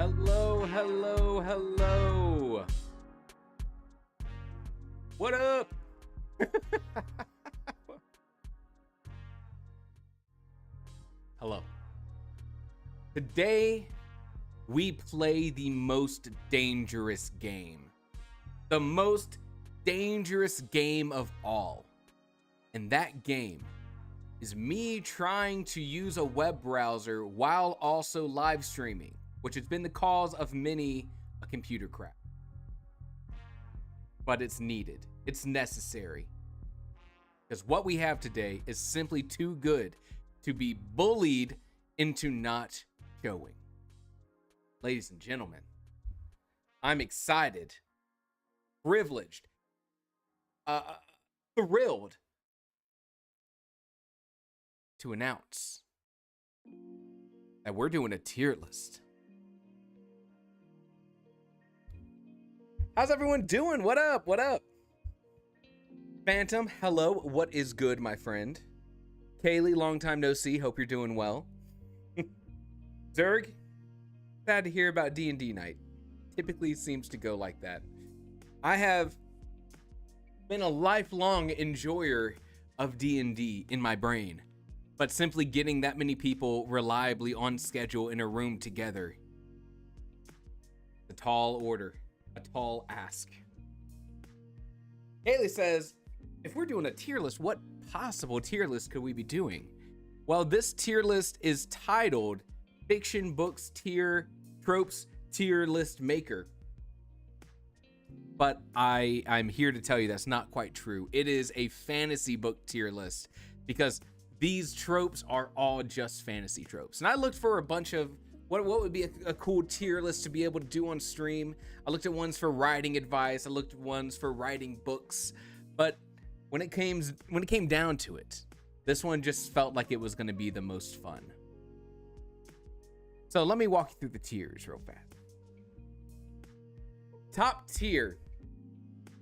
Hello, hello, hello. What up? Hello. Today, we play the most dangerous game. The most dangerous game of all. And that game is me trying to use a web browser while also live streaming, which has been the cause of many a computer crash. But it's needed. It's necessary. Because what we have today is simply too good to be bullied into not showing. Ladies and gentlemen, I'm excited, privileged, thrilled to announce that we're doing a tier list. How's everyone doing? What up? What up? Phantom, hello. What is good, my friend? Kaylee, long time no see. Hope you're doing well. Zerg, sad to hear about D&D night. Typically seems to go like that. I have been a lifelong enjoyer of D&D in my brain, but simply getting that many people reliably on schedule in a room together, a tall order, a tall ask. Haley says, if we're doing a tier list, what possible tier list could we be doing? Well, this tier list is titled Fiction Books Tier Tropes Tier List Maker. But I'm here to tell you that's not quite true. It is a fantasy book tier list because these tropes are all just fantasy tropes. And I looked for a bunch of what would be a cool tier list to be able to do on stream. I looked at ones for writing advice. I looked at ones for writing books. But when it came down to it, this one just felt like it was going to be the most fun. So let me walk you through the tiers real fast. Top tier,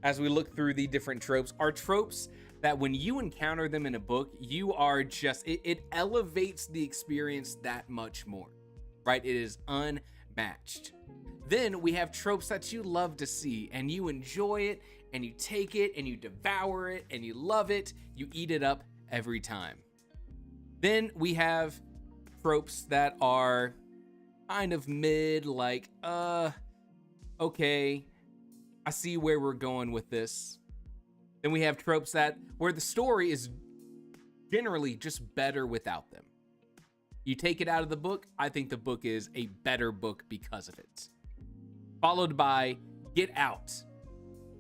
as we look through the different tropes, are tropes that when you encounter them in a book, you are just, it elevates the experience that much more, right? It is unmatched. Then we have tropes that you love to see and you enjoy it and you take it and you devour it and you love it. You eat it up every time. Then we have tropes that are kind of mid, like, okay, I see where we're going with this. Then we have tropes that where the story is generally just better without them. You take it out of the book, I think the book is a better book because of it. Followed by Get Out.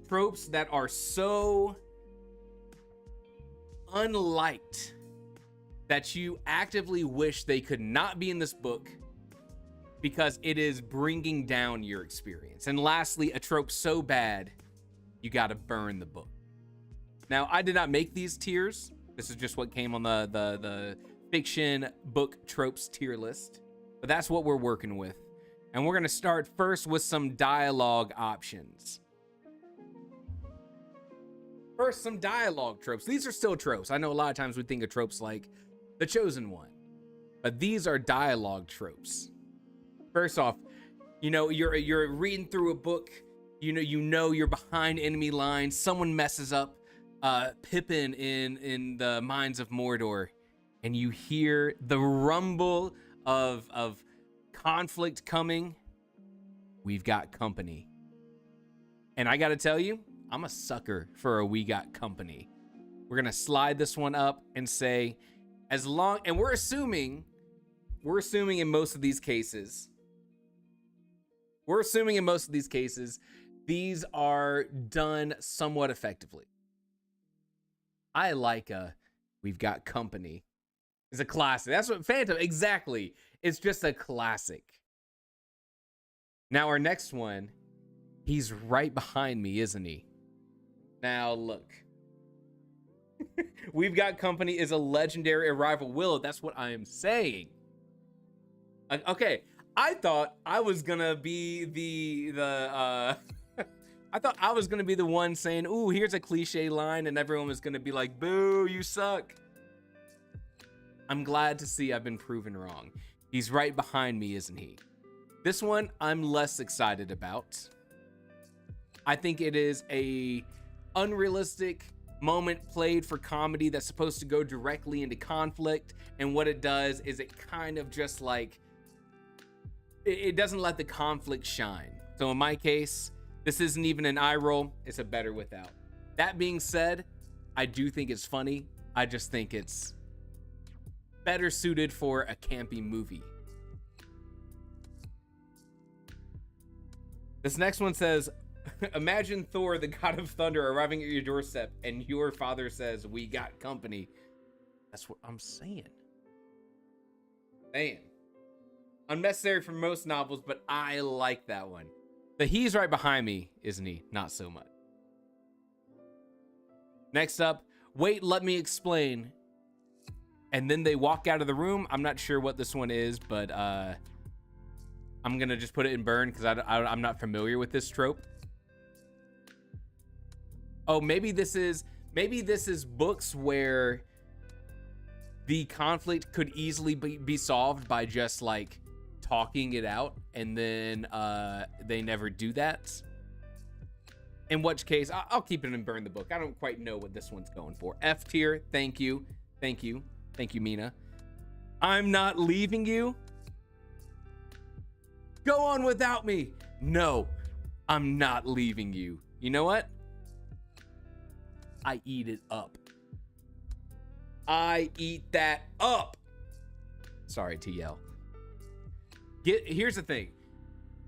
Tropes that are so unliked that you actively wish they could not be in this book because it is bringing down your experience. And lastly, a trope so bad, you gotta burn the book. Now, I did not make these tiers. This is just what came on the fiction book tropes tier list, but that's what we're working with. And we're gonna start first with some dialogue options. First, some dialogue tropes. These are still tropes. I know a lot of times we think of tropes like The Chosen One, but these are dialogue tropes. First off, you know, you're reading through a book, you know you're behind enemy lines, someone messes up Pippin in the Mines of Mordor, and you hear the rumble of conflict coming. We've got company. And I gotta tell you, I'm a sucker for a we got company. We're gonna slide this one up and say, as long, and we're assuming in most of these cases, these are done somewhat effectively. I like we've got company. It's a classic. That's what Phantom, exactly. It's just a classic. Now our next one, he's right behind me, isn't he? Now look. We've got company is a legendary arrival. Willow, that's what I am saying. Okay, I thought I was gonna be the I thought I was gonna be the one saying, ooh, here's a cliche line, and everyone was gonna be like, boo, you suck. I'm glad to see I've been proven wrong. He's right behind me, isn't he? This one I'm less excited about. I think it is a unrealistic moment played for comedy that's supposed to go directly into conflict, and what it does is it kind of just like it doesn't let the conflict shine. So in my case, this isn't even an eye roll, it's a better without. That being said, I do think it's funny. I just think it's better suited for a campy movie. This next one says, imagine Thor, the god of thunder, arriving at your doorstep and your father says, we got company. That's what I'm saying. Unnecessary for most novels, but I like that one. The he's right behind me, isn't he? Not so much. Next up, wait, let me explain. And then they walk out of the room. I'm not sure what this one is, but I'm gonna just put it in burn because I'm not familiar with this trope. Oh, maybe this is books where the conflict could easily be solved by just like talking it out, and then they never do that. In which case, I'll keep it and burn the book. I don't quite know what this one's going for. F tier, thank you, Mina. I'm not leaving you. Go on without me. No, I'm not leaving you. You know what? I eat it up. I eat that up. Sorry, TL. Here's the thing.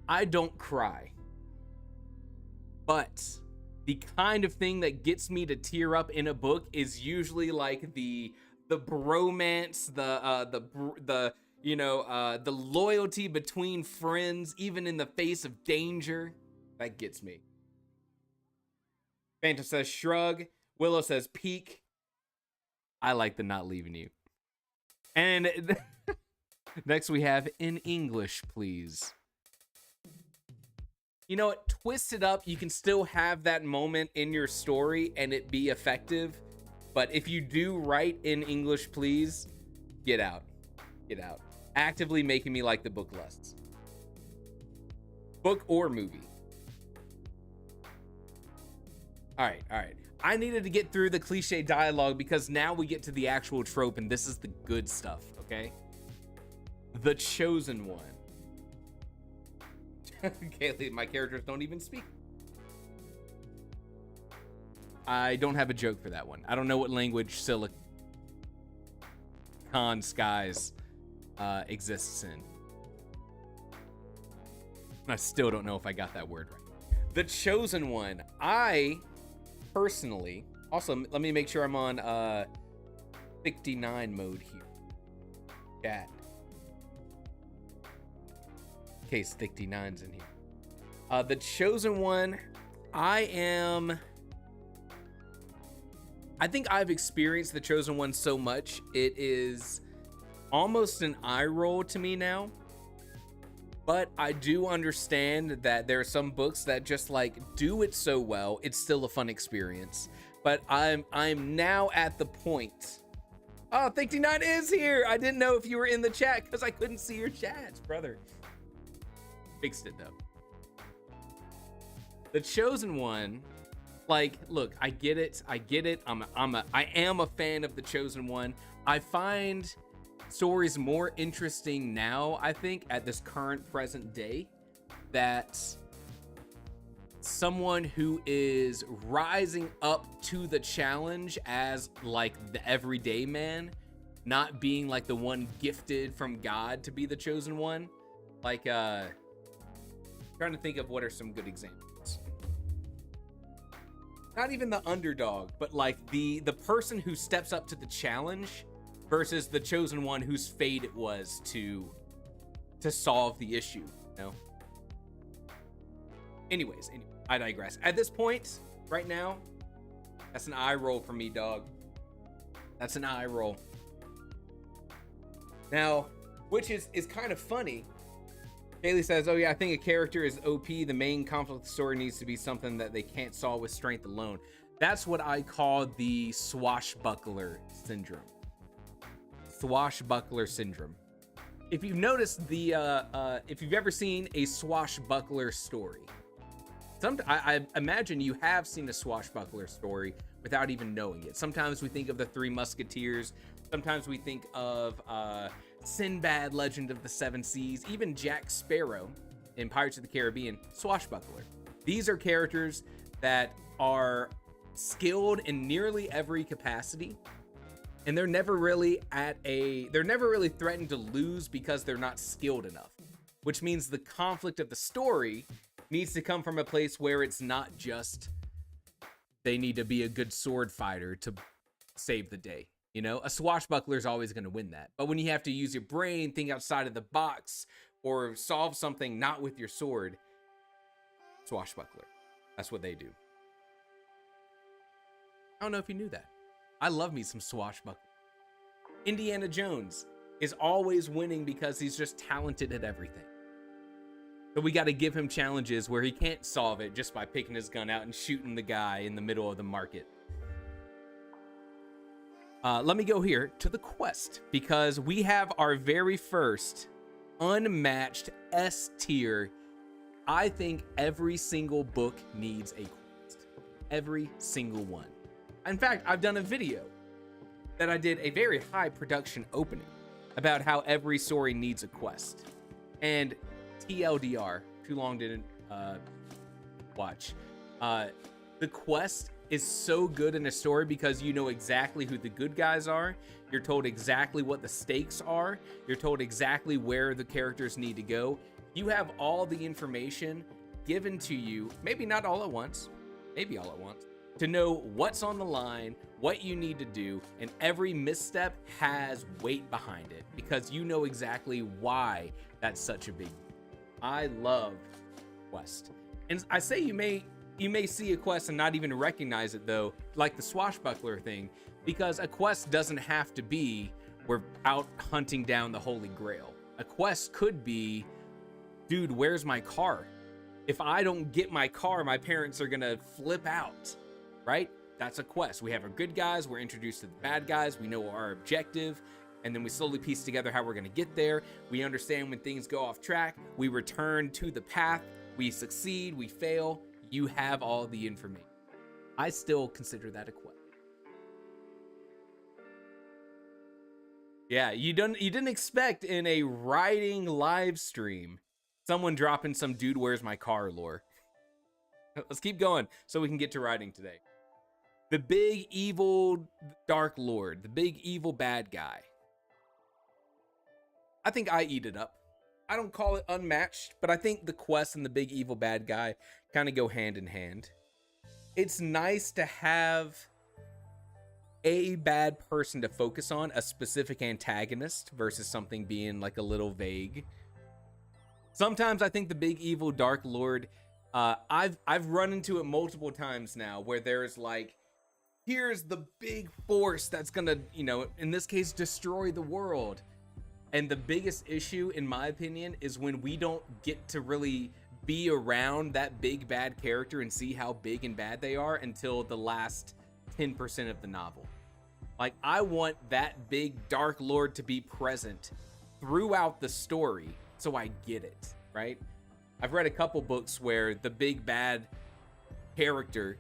I don't cry. But the kind of thing that gets me to tear up in a book is usually like the bromance, the loyalty between friends, even in the face of danger. That gets me. Phantom says shrug. Willow says peak. I like the not leaving you. And next we have in English, please. You know what? Twist it up. You can still have that moment in your story and it be effective. But if you do write in English, please, get out. Get out. Actively making me like the book less. Book or movie. All right. I needed to get through the cliche dialogue because now we get to the actual trope, and this is the good stuff, okay? The Chosen One. Kaylee, my characters don't even speak. I don't have a joke for that one. I don't know what language Silicon Skies exists in. I still don't know if I got that word right. The Chosen One. I personally, also let me make sure I'm on 69 mode here. Chat. In case 69's in here. The Chosen One. I think I've experienced The Chosen One so much, it is almost an eye roll to me now. But I do understand that there are some books that just like do it so well, it's still a fun experience. But I'm now at the point. Oh, 69 is here. I didn't know if you were in the chat because I couldn't see your chats, brother. Fixed it though. The Chosen One, like, look, I get it. I am a fan of The Chosen One. I find stories more interesting now, I think, at this current present day, that someone who is rising up to the challenge as like the everyday man, not being like the one gifted from God to be the chosen one. Like trying to think of what are some good examples. Not even the underdog, but like the person who steps up to the challenge versus the chosen one whose fate it was to solve the issue, you know? Anyways, I digress. At this point, right now, that's an eye roll for me, dog. That's an eye roll. Now, which is kind of funny. Haley says, oh yeah, I think a character is OP. The main conflict of the story needs to be something that they can't solve with strength alone. That's what I call the swashbuckler syndrome. Swashbuckler syndrome. if you've noticed if you've ever seen a swashbuckler story, I imagine you have seen a swashbuckler story without even knowing it. Sometimes we think of the Three Musketeers. Sometimes we think of Sinbad, Legend of the Seven Seas, even Jack Sparrow in Pirates of the Caribbean, swashbuckler. These are characters that are skilled in nearly every capacity, and they're never really threatened to lose because they're not skilled enough, which means the conflict of the story needs to come from a place where it's not just they need to be a good sword fighter to save the day. You know, a swashbuckler is always going to win that. But when you have to use your brain, think outside of the box, or solve something not with your sword, swashbuckler. That's what they do. I don't know if you knew that. I love me some swashbuckler. Indiana Jones is always winning because he's just talented at everything. But we got to give him challenges where he can't solve it just by picking his gun out and shooting the guy in the middle of the market. Let me go here to the quest, because we have our very first unmatched S tier. I think every single book needs a quest. Every single one. In fact, I've done a video that I did, a very high production opening, about how every story needs a quest. And TLDR, too long didn't watch. The quest is so good in a story because you know exactly who the good guys are. You're told exactly what the stakes are. You're told exactly where the characters need to go. You have all the information given to you, maybe not all at once, maybe all at once, to know what's on the line, what you need to do, and every misstep has weight behind it because you know exactly why that's such a big deal. I love quest. And I say you may see a quest and not even recognize it, though, like the swashbuckler thing, because a quest doesn't have to be we're out hunting down the Holy Grail. A quest could be, dude, where's my car? If I don't get my car, my parents are gonna flip out, right? That's a quest. We have our good guys, we're introduced to the bad guys, we know our objective, and then we slowly piece together how we're gonna get there. We understand when things go off track, we return to the path, we succeed, we fail. You have all the information. I still consider that a quest. Yeah, you didn't expect in a writing live stream someone dropping some dude where's my car lore. Let's keep going so we can get to writing today. The big evil dark lord, the big evil bad guy. I think I eat it up. I don't call it unmatched, but I think the quest and the big evil bad guy kind of go hand in hand. It's nice to have a bad person to focus on, a specific antagonist versus something being like a little vague. Sometimes I think the big evil dark lord, I've run into it multiple times now where there's like, here's the big force that's gonna, you know, in this case, destroy the world. And the biggest issue, in my opinion, is when we don't get to really be around that big bad character and see how big and bad they are until the last 10% of the novel. Like, I want that big dark lord to be present throughout the story so I get it, right? I've read a couple books where the big bad character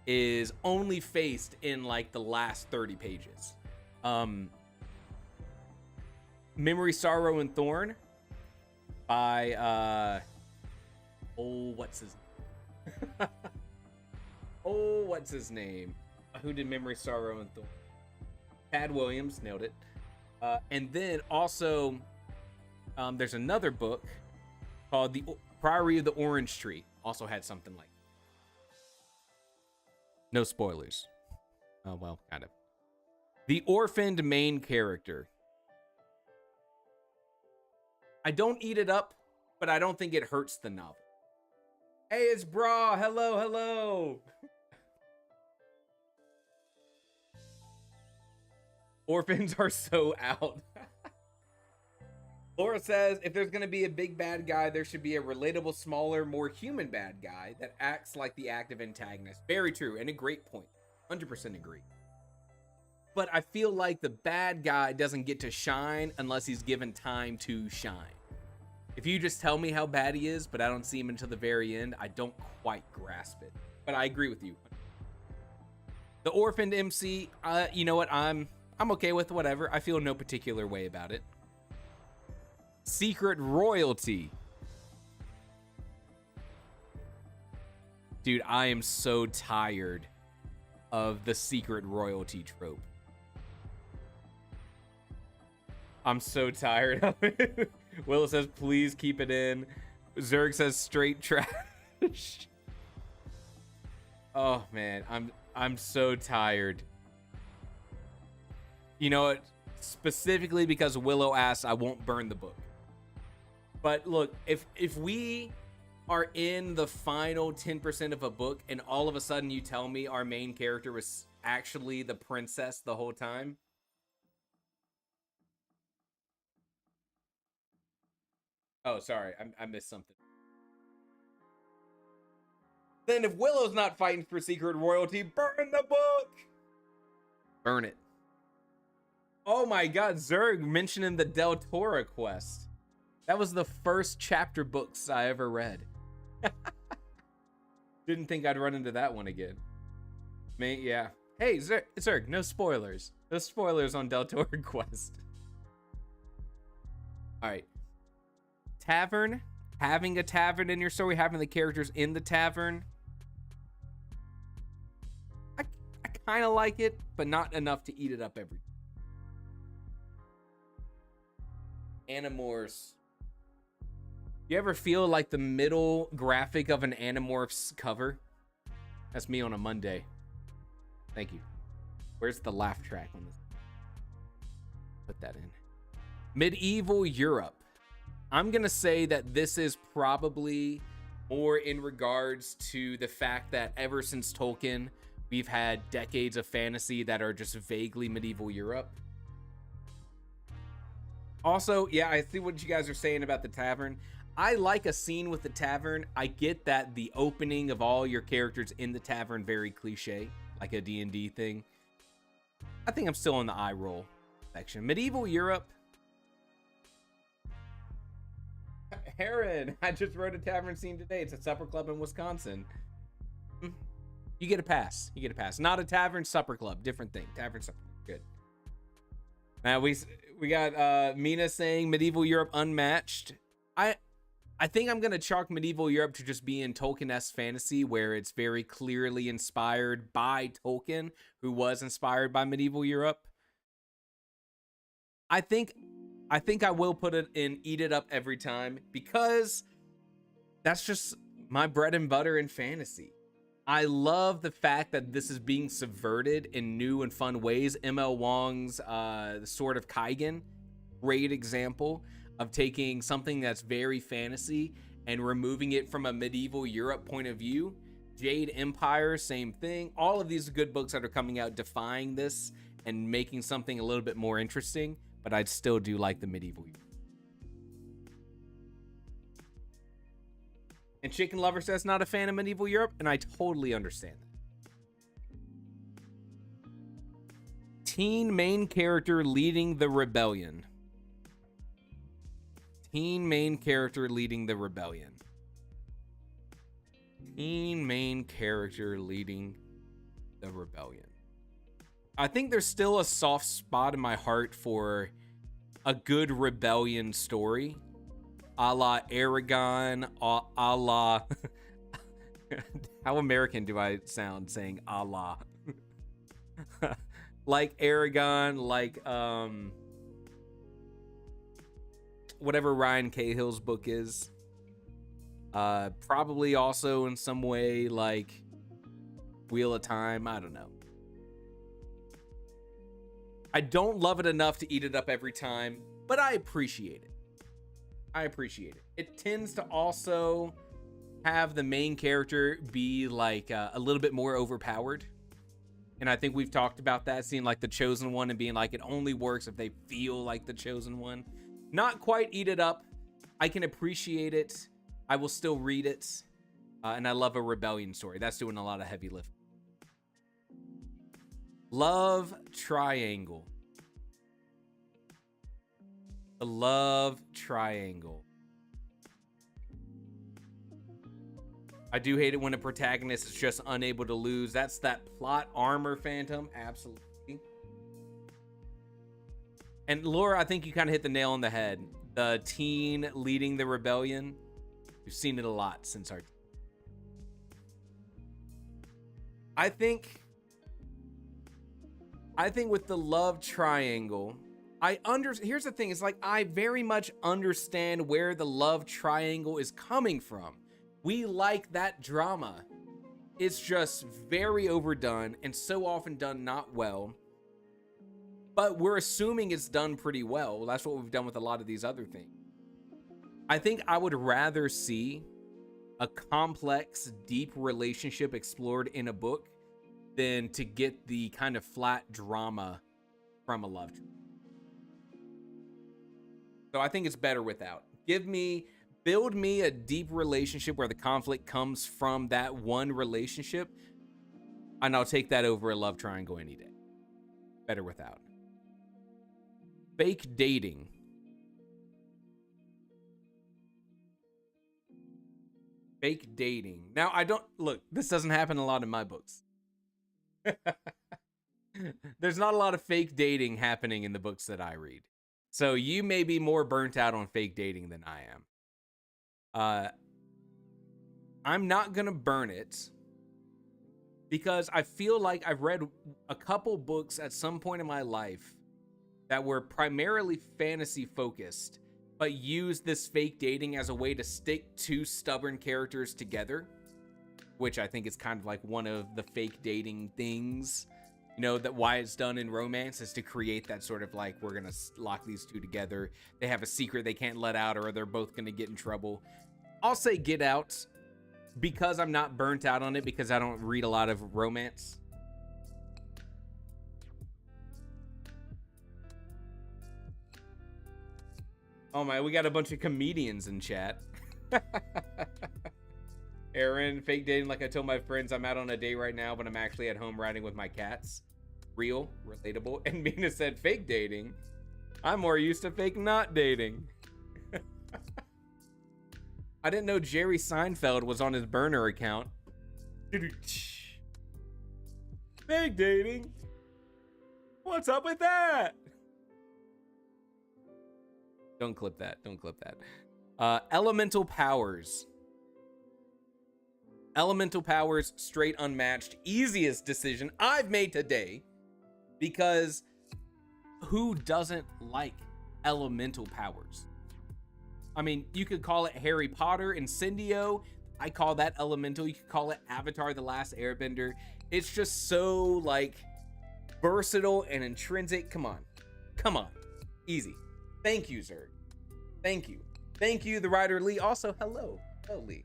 is only faced in like the last 30 pages. Memory, Sorrow, and Thorn by what's his name? Who did Memory, Sorrow, and Thorn? Tad Williams, nailed it. And then also there's another book called The Priory of the Orange Tree, also had something like that. No spoilers. Oh, well, kind of. The orphaned main character. I don't eat it up, but I don't think it hurts the novel. Hey, it's Bra. Hello, hello. Orphans are so out. Laura says, if there's going to be a big bad guy, there should be a relatable, smaller, more human bad guy that acts like the active antagonist. Very true, and a great point. 100% agree. but I feel like the bad guy doesn't get to shine unless he's given time to shine. If you just tell me how bad he is, but I don't see him until the very end, I don't quite grasp it. But I agree with you. The orphaned MC, you know what? I'm okay with whatever. I feel no particular way about it. Secret royalty. Dude, I am so tired of the secret royalty trope. I'm so tired of it. Willow says, please keep it in. Zerg says, straight trash. Oh, man. I'm so tired. You know what? Specifically because Willow asked, I won't burn the book. But look, if we are in the final 10% of a book and all of a sudden you tell me our main character was actually the princess the whole time. Oh, sorry. I missed something. Then if Willow's not fighting for secret royalty, burn the book. Burn it. Oh my God, Zerg mentioning the Del Toro quest. That was the first chapter books I ever read. Didn't think I'd run into that one again. Yeah. Hey, Zerg, no spoilers. No spoilers on Del Toro quest. All right. Tavern. Having a tavern in your story, having the characters in the tavern. I kind of like it, but not enough to eat it up every time. Animorphs. You ever feel like the middle graphic of an Animorphs cover? That's me on a Monday. Thank you. Where's the laugh track on this? Put that in. Medieval Europe. I'm going to say that this is probably more in regards to the fact that ever since Tolkien, we've had decades of fantasy that are just vaguely medieval Europe. Also, yeah, I see what you guys are saying about the tavern. I like a scene with the tavern. I get that the opening of all your characters in the tavern, very cliche, like a D&D thing. I think I'm still in the eye roll section. Medieval Europe. Heron, I just wrote a tavern scene today. It's a supper club in Wisconsin. You get a pass. You get a pass. Not a tavern, supper club. Different thing. Tavern, supper club. Good. Now we got Mina saying Medieval Europe unmatched. I think I'm gonna chalk Medieval Europe to just being Tolkien-esque fantasy, where it's very clearly inspired by Tolkien, who was inspired by Medieval Europe. I think I will put it in Eat It Up every time, because that's just my bread and butter in fantasy. I love the fact that this is being subverted in new and fun ways. M.L. Wong's The Sword of Kaigen, great example of taking something that's very fantasy and removing it from a medieval Europe point of view. Jade Empire, same thing. All of these good books that are coming out defying this and making something a little bit more interesting, but I still do like the medieval Europe. And Chicken Lover says not a fan of medieval Europe, and I totally understand that. Teen main character leading the rebellion. Teen main character leading the rebellion. Teen main character leading the rebellion. I think there's still a soft spot in my heart for a good rebellion story. A la Aragon, a la... How American do I sound saying a la? Like Aragon, like whatever Ryan Cahill's book is. Probably also in some way like Wheel of Time. I don't know. I don't love it enough to eat it up every time, but I appreciate it. I appreciate it. It tends to also have the main character be like a little bit more overpowered. And I think we've talked about that, seeing like the chosen one and being like, it only works if they feel like the chosen one. Not quite eat it up. I can appreciate it. I will still read it. And I love a rebellion story. That's doing a lot of heavy lifting. Love triangle. The love triangle. I do hate it when a protagonist is just unable to lose. That's that plot armor phantom. Absolutely. And Laura, I think you kind of hit the nail on the head. The teen leading the rebellion. We've seen it a lot since our... I think with the love triangle, here's the thing, it's like I very much understand where the love triangle is coming from. We like that drama. It's just very overdone and so often done not well. But we're assuming it's done pretty well. That's what we've done with a lot of these other things. I think I would rather see a complex, deep relationship explored in a book than to get the kind of flat drama from a love triangle. So I think it's better without. Build me a deep relationship where the conflict comes from that one relationship, and I'll take that over a love triangle any day. Better without. Fake dating. Fake dating. Now, this doesn't happen a lot in my books. There's not a lot of fake dating happening in the books that I read. So you may be more burnt out on fake dating than I am. I'm not gonna burn it because I feel like I've read a couple books at some point in my life that were primarily fantasy focused, but used this fake dating as a way to stick two stubborn characters together, which I think is kind of like one of the fake dating things. You know, that why it's done in romance is to create that sort of like, we're going to lock these two together. They have a secret they can't let out, or they're both going to get in trouble. I'll say Get Out because I'm not burnt out on it, because I don't read a lot of romance. Oh my, we got a bunch of comedians in chat. Aaron, fake dating like I told my friends I'm out on a date right now, but I'm actually at home riding with my cats. Real, relatable. And Mina said fake dating. I'm more used to fake not dating. I didn't know Jerry Seinfeld was on his burner account. Fake dating? What's up with that? Don't clip that. Don't clip that. Elemental powers. Elemental powers, straight unmatched. Easiest decision I've made today, because who doesn't like elemental powers? I mean, you could call it Harry Potter, Incendio. I call that elemental. You could call it Avatar: The Last Airbender. It's just so like versatile and intrinsic. Come on. Easy. Thank you, Zerg. Thank you, the writer Lee. Also, hello Lee.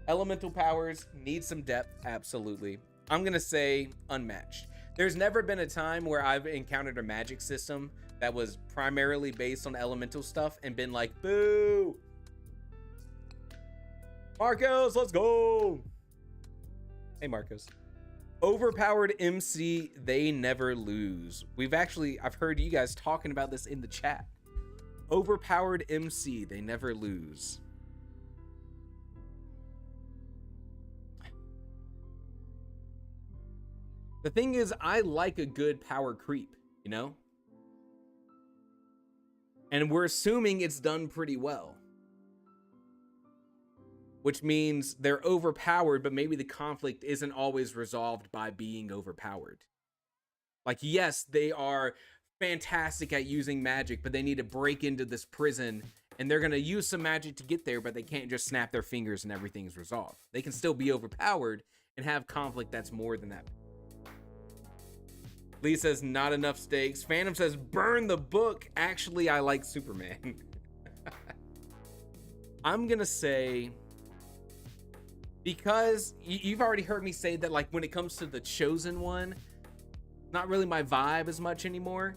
Elemental powers need some depth, absolutely. I'm gonna say unmatched. There's never been a time where I've encountered a magic system that was primarily based on elemental stuff and been like, boo! Marcos, let's go! Hey, Marcos. Overpowered MC, they never lose. I've heard you guys talking about this in the chat. Overpowered MC, they never lose. The thing is, I like a good power creep, you know? And we're assuming it's done pretty well. Which means they're overpowered, but maybe the conflict isn't always resolved by being overpowered. Like, yes, they are fantastic at using magic, but they need to break into this prison, and they're going to use some magic to get there, but they can't just snap their fingers and everything's resolved. They can still be overpowered and have conflict that's more than that. Lee says, not enough stakes. Phantom says, burn the book. Actually, I like Superman. I'm going to say, because you've already heard me say that, like, when it comes to the Chosen One, not really my vibe as much anymore.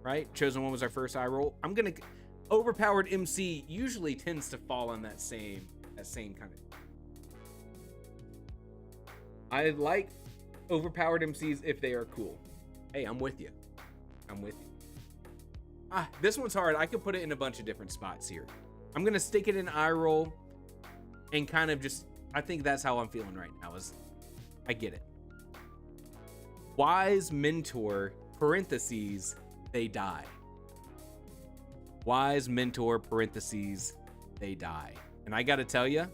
Right? Chosen One was our first eye roll. I'm going to... Overpowered MC usually tends to fall on that same kind of... I like Overpowered MCs if they are cool. Hey, I'm with you. I'm with you. This one's hard. I could put it in a bunch of different spots here. I'm gonna stick it in eye roll and kind of just, I think that's how I'm feeling right now, is I get it. Wise mentor, parentheses, they die. Wise mentor, parentheses, they die. And I gotta tell you,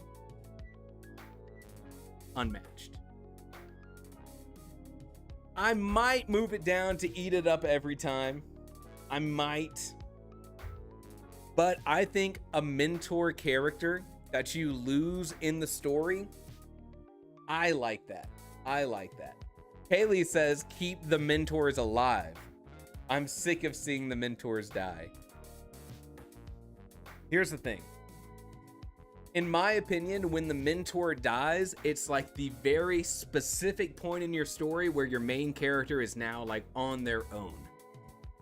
unmatched. I might move it down to eat it up every time. I might. But I think a mentor character that you lose in the story, I like that. I like that. Kaylee says, keep the mentors alive. I'm sick of seeing the mentors die. Here's the thing. In my opinion, when the mentor dies, it's like the very specific point in your story where your main character is now like on their own.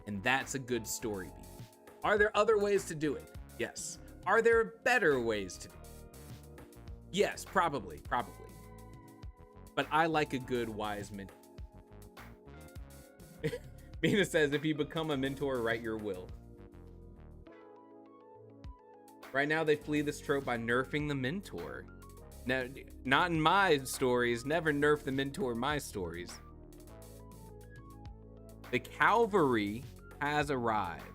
And that's a good story beat. Are there other ways to do it? Yes. Are there better ways to do it? Yes, probably. But I like a good wise mentor. Mina says, if you become a mentor, write your will. Right now, they flee this trope by nerfing the mentor. Now, not in my stories. Never nerf the mentor in my stories. The cavalry has arrived.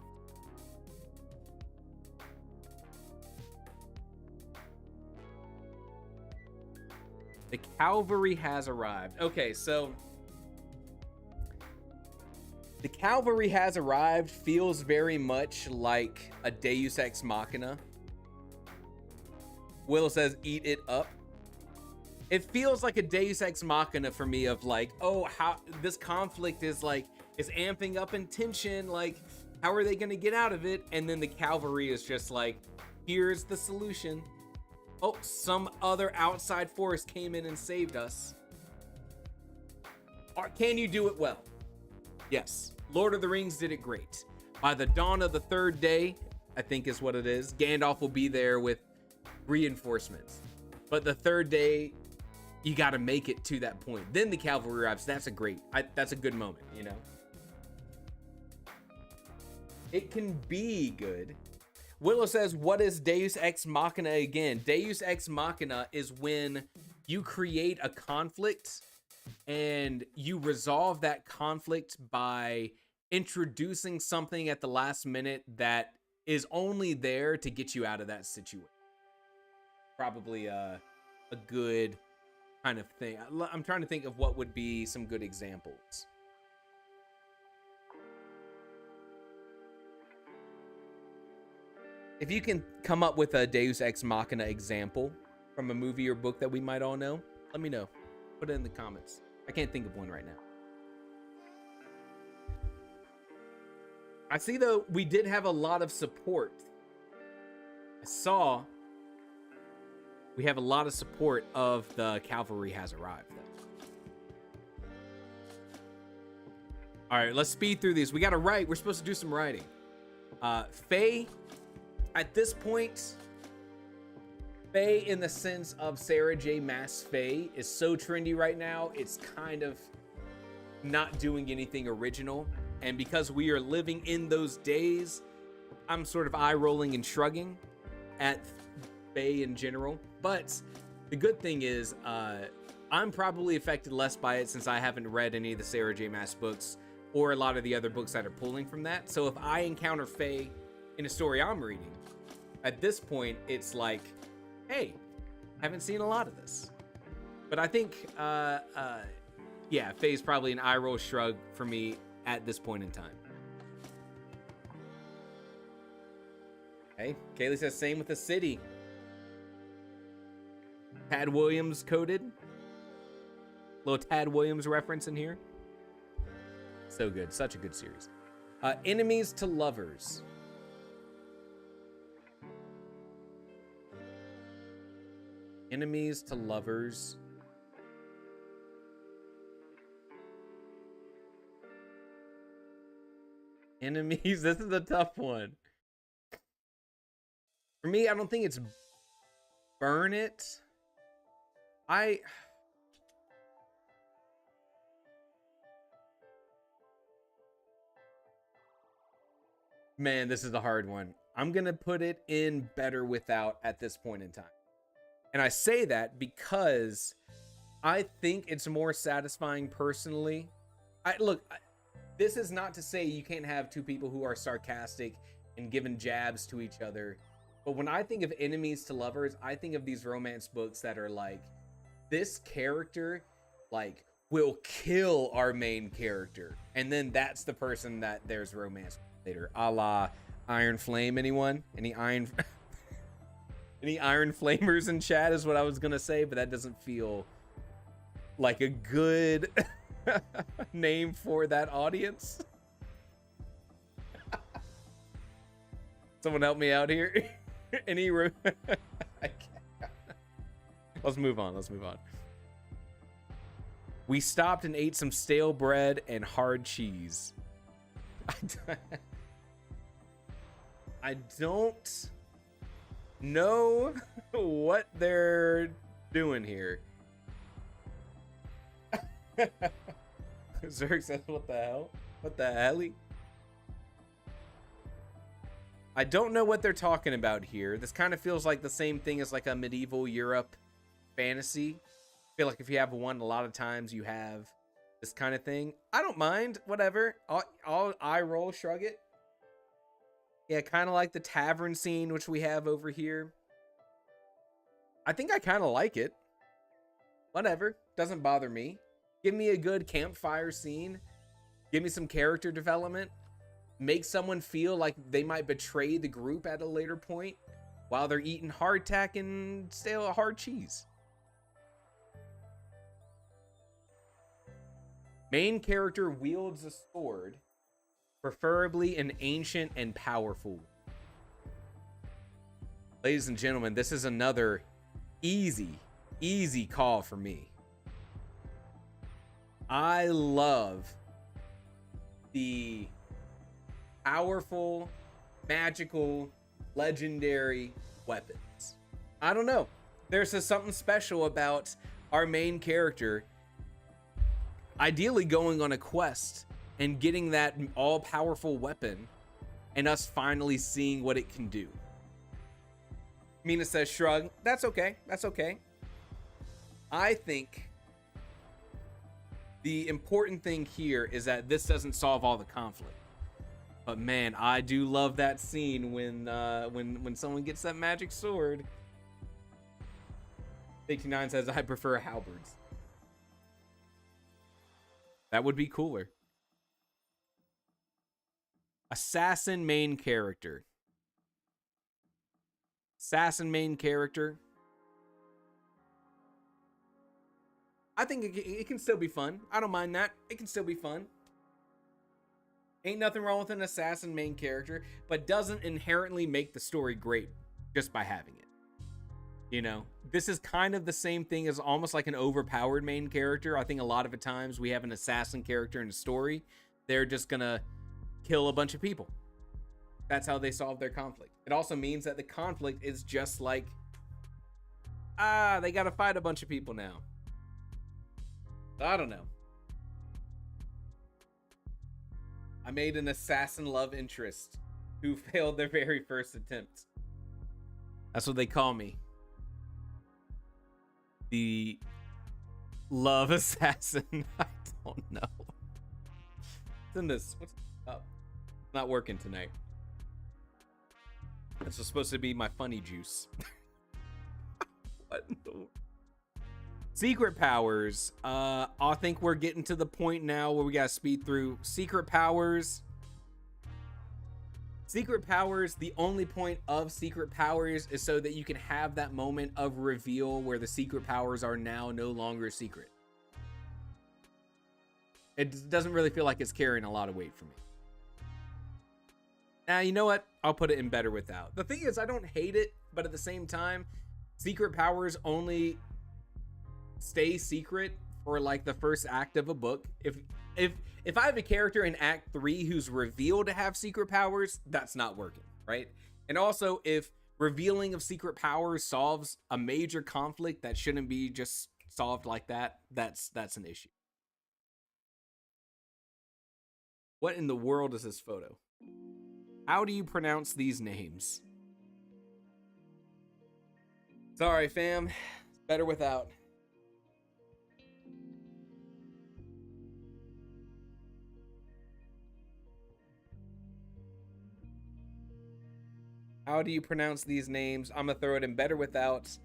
The cavalry has arrived. Okay, so the cavalry has arrived feels very much like a Deus Ex Machina. Will says, eat it up. It feels like a Deus Ex Machina for me of like, oh, how this conflict is like, is amping up in tension. Like, how are they going to get out of it? And then the cavalry is just like, here's the solution. Oh, some other outside force came in and saved us. Or can you do it well? Yes. Lord of the Rings did it great. By the dawn of the third day, I think is what it is, Gandalf will be there with reinforcements. But the third day, you got to make it to that point. Then the cavalry arrives. That's a good moment, you know? It can be good. Willow says, what is Deus Ex Machina again? Deus Ex Machina is when you create a conflict and you resolve that conflict by introducing something at the last minute that is only there to get you out of that situation. Probably a good kind of thing. I'm trying to think of what would be some good examples. If you can come up with a Deus Ex Machina example from a movie or book that we might all know, let me know. Put it in the comments. I can't think of one right now. I see, though, we did have a lot of support. I saw we have a lot of support of the cavalry has arrived, though. All right, let's speed through these. We got to write. We're supposed to do some writing. Faye, at this point, Faye in the sense of Sarah J. Maas Faye is so trendy right now, it's kind of not doing anything original. And because we are living in those days, I'm sort of eye-rolling and shrugging at Faye in general. But the good thing is, I'm probably affected less by it since I haven't read any of the Sarah J. Maas books or a lot of the other books that are pulling from that. So if I encounter Faye in a story I'm reading, at this point, it's like, hey, haven't seen a lot of this. But I think, yeah, Faye's probably an eye roll shrug for me at this point in time. Okay, Kaylee says same with the city. Tad Williams coded. Little Tad Williams reference in here. So good, such a good series. Enemies to lovers. Enemies to lovers. Enemies, this is a tough one. For me, I don't think it's burn it. Man, this is a hard one. I'm gonna put it in better without at this point in time. And I say that because I think it's more satisfying personally. This is not to say you can't have two people who are sarcastic and giving jabs to each other. But when I think of enemies to lovers, I think of these romance books that are like, this character, like, will kill our main character. And then that's the person that there's romance later. A la Iron Flame, anyone? Any Iron Flamers in chat is what I was gonna say, but that doesn't feel like a good name for that audience. Someone help me out here. Any let's move on. We stopped and ate some stale bread and hard cheese. I don't know what they're doing here. Zerg says, what the hell? What the hell? I don't know what they're talking about here. This kind of feels like the same thing as like a medieval Europe fantasy. I feel like if you have one, a lot of times you have this kind of thing. I don't mind, whatever. I'll eye roll, shrug it. Yeah, kind of like the tavern scene, which we have over here. I think I kind of like it. Whatever, doesn't bother me. Give me a good campfire scene. Give me some character development. Make someone feel like they might betray the group at a later point while they're eating hardtack and stale hard cheese. Main character wields a sword, preferably an ancient and powerful. Ladies and gentlemen, this is another easy call for me. I love the powerful, magical, legendary weapons. I don't know. There's just something special about our main character ideally going on a quest and getting that all-powerful weapon and us finally seeing what it can do. Mina says, shrug. That's okay. That's okay. I think the important thing here is that this doesn't solve all the conflict. But man, I do love that scene when someone gets that magic sword. 89 says, I prefer halberds. That would be cooler. Assassin main character. Assassin main character. I think it can still be fun. I don't mind that. It can still be fun. Ain't nothing wrong with an assassin main character, but doesn't inherently make the story great just by having it. You know, this is kind of the same thing as almost like an overpowered main character. I think a lot of the times we have an assassin character in a story, they're just gonna kill a bunch of people. That's how they solve their conflict. It also means that the conflict is just like, they gotta fight a bunch of people now. I don't know. I made an assassin love interest who failed their very first attempt. That's what they call me. The love assassin. I don't know. What's in this? What's up? Not working tonight. This was supposed to be my funny juice. What in the world? Secret powers. I think we're getting to the point now where we gotta speed through secret powers. Secret powers, the only point of secret powers is so that you can have that moment of reveal where the secret powers are now no longer secret. It doesn't really feel like it's carrying a lot of weight for me. Now, you know what? I'll put it in better without. The thing is, I don't hate it, but at the same time, secret powers only stay secret for like the first act of a book. If I have a character in Act 3 who's revealed to have secret powers, that's not working, right? And also, if revealing of secret powers solves a major conflict that shouldn't be just solved like that, that's an issue. What in the world is this photo? How do you pronounce these names? Sorry, fam. Better without. How do you pronounce these names? I'm gonna throw it in better without.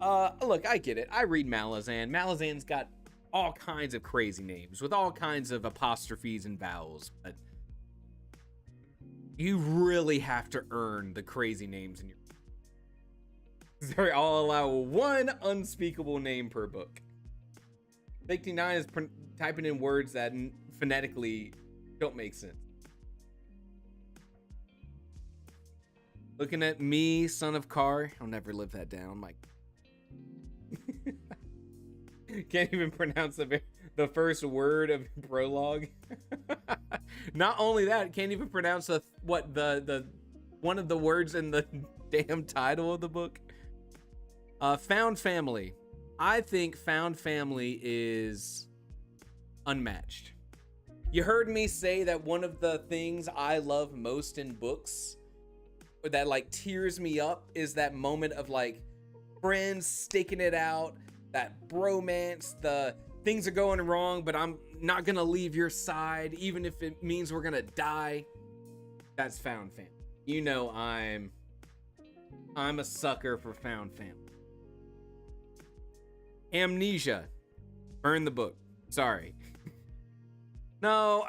Look, I get it. I read Malazan. Malazan's got all kinds of crazy names with all kinds of apostrophes and vowels, but you really have to earn the crazy names in your. Sorry, I'll allow one unspeakable name per book. 59 is typing in words that phonetically don't make sense. Looking at me, son of Car. I'll never live that down. Like, can't even pronounce the first word of prologue. Not only that, can't even pronounce the one of the words in the damn title of the book. Found Family. I think Found Family is unmatched. You heard me say that one of the things I love most in books that like tears me up is that moment of like friends sticking it out, that bromance, the things are going wrong, but I'm not gonna leave your side, even if it means we're gonna die. That's Found Family. You know I'm a sucker for Found Family. Amnesia. Burn the book. Sorry. No,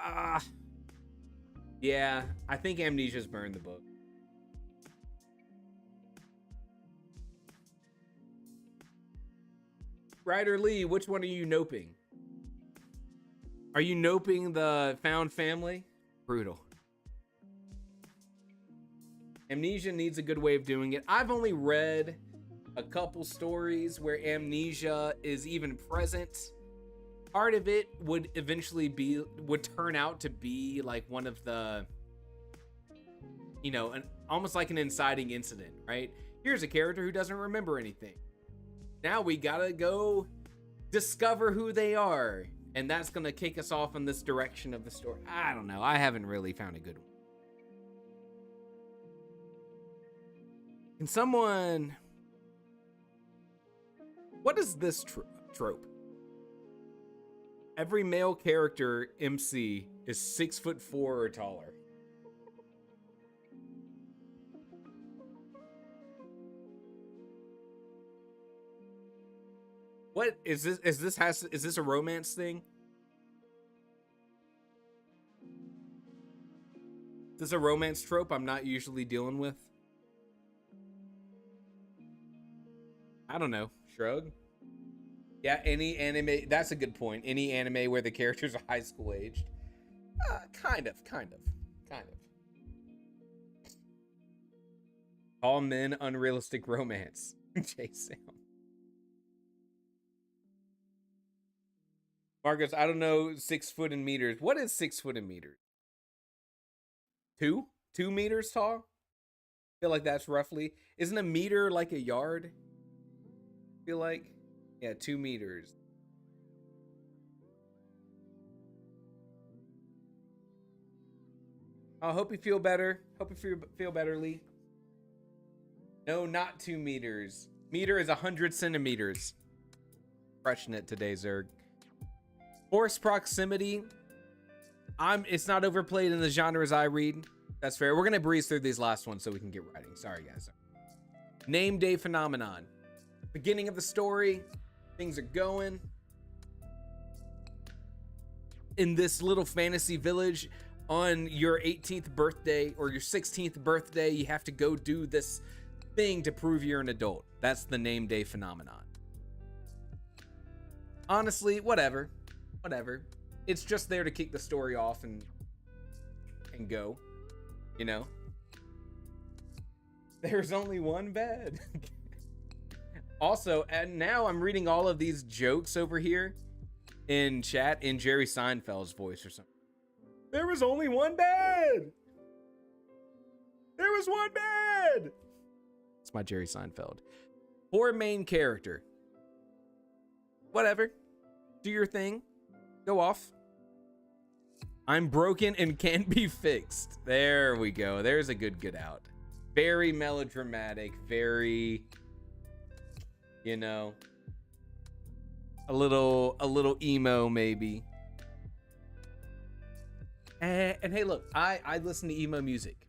yeah, I think Amnesia's burned the book. Ryder Lee, which one are you noping? Are you noping the Found Family? Brutal. Amnesia needs a good way of doing it. I've only read a couple stories where amnesia is even present. Part of it would eventually would turn out to be like one of the, you know, almost like an inciting incident, right? Here's a character who doesn't remember anything. Now we gotta go discover who they are, and that's gonna kick us off in this direction of the story. I don't know. I haven't really found a good one. Can someone... What is this trope? Every male character MC is 6'4" or taller. What is this? Is this a romance thing? Is this a romance trope I'm not usually dealing with? I don't know. Shrug. Yeah, any anime. That's a good point. Any anime where the characters are high school aged. Kind of. All men, unrealistic romance. J Sam. Marcus, I don't know 6 foot in meters. What is 6 foot in meters? 2 meters tall? I feel like that's roughly. Isn't a meter like a yard? I feel like. Yeah, 2 meters. I hope you feel better. Hope you feel better, Lee. No, not 2 meters. Meter is 100 centimeters. Crushing it today, Zerg. Force proximity. It's not overplayed in the genres I read. That's fair. We're gonna breeze through these last ones so we can get writing. Sorry, guys. Name day phenomenon. Beginning of the story. Things are going. In this little fantasy village, on your 18th birthday or your 16th birthday, you have to go do this thing to prove you're an adult. That's the name day phenomenon. Honestly, whatever. It's just there to kick the story off and go, you know. There's only one bed. Also, and now I'm reading all of these jokes over here in chat in Jerry Seinfeld's voice or something. There was only one bed. There was one bed. It's my Jerry Seinfeld. Poor main character. Whatever. Do your thing. Go off. I'm broken and can't be fixed. There we go. There's a good out. Very melodramatic, very, you know, a little emo maybe. And hey, look, I listen to emo music,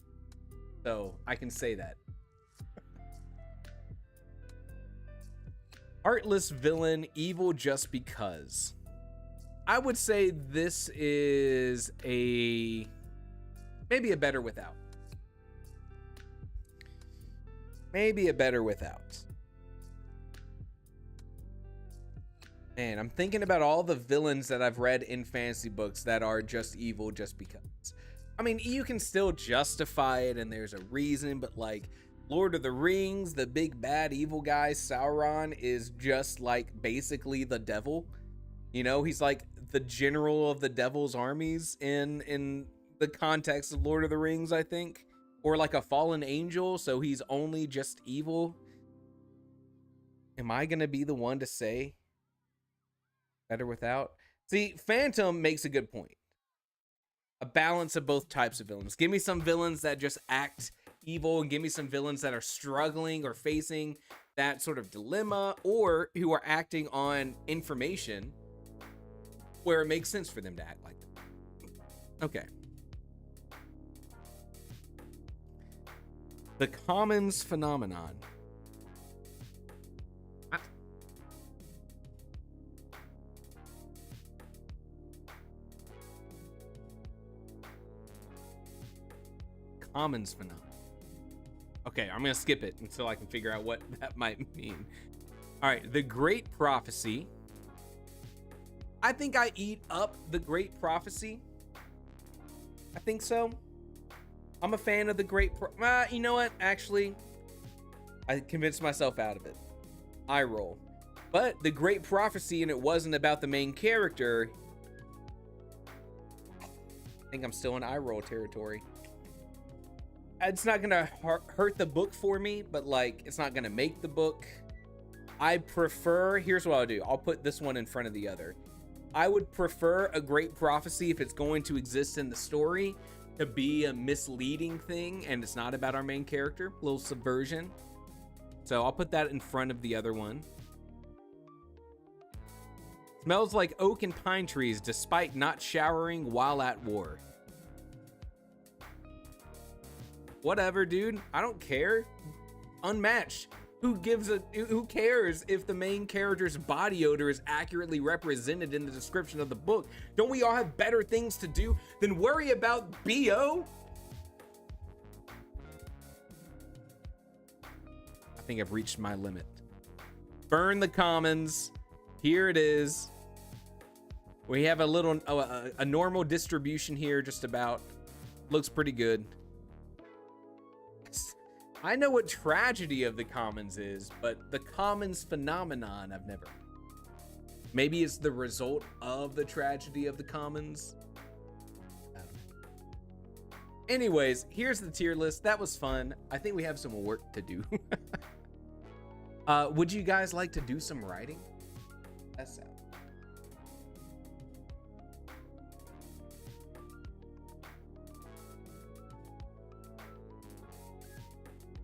so I can say that. Heartless villain, evil just because. I would say this is maybe a better without. Maybe a better without. Man, I'm thinking about all the villains that I've read in fantasy books that are just evil just because. I mean, you can still justify it and there's a reason, but like Lord of the Rings, the big bad evil guy, Sauron, is just like basically the devil. You know, he's like the general of the devil's armies in the context of Lord of the Rings, I think. Or like a fallen angel, so he's only just evil. Am I gonna be the one to say better without? See, Phantom makes a good point. A balance of both types of villains. Give me some villains that just act evil, and give me some villains that are struggling or facing that sort of dilemma, or who are acting on information where it makes sense for them to act like that. Okay. The Commons phenomenon. Commons phenomenon. Okay, I'm gonna skip it until I can figure out what that might mean. All right, the Great Prophecy. I think I eat up the Great Prophecy. I think so. I'm a fan of the you know what? Actually, I convinced myself out of it. I roll. But the Great Prophecy, and it wasn't about the main character. I think I'm still in eye roll territory. It's not gonna hurt the book for me, but like, it's not gonna make the book. I prefer, here's what I'll do. I'll put this one in front of the other. I would prefer a Great Prophecy if it's going to exist in the story to be a misleading thing and it's not about our main character. A little subversion. So I'll put that in front of the other one. Smells like oak and pine trees despite not showering while at war. Whatever, dude. I don't care. Unmatched. Who cares if the main character's body odor is accurately represented in the description of the book? Don't we all have better things to do than worry about BO? I think I've reached my limit. Burn the Commons. Here it is. We have a little a normal distribution here, just about. Looks pretty good. I know what Tragedy of the Commons is, but the Commons phenomenon I've never. Maybe it's the result of the Tragedy of the Commons. I don't know. Anyways, here's the tier list. That was fun. I think we have some work to do. Would you guys like to do some writing? That's sad.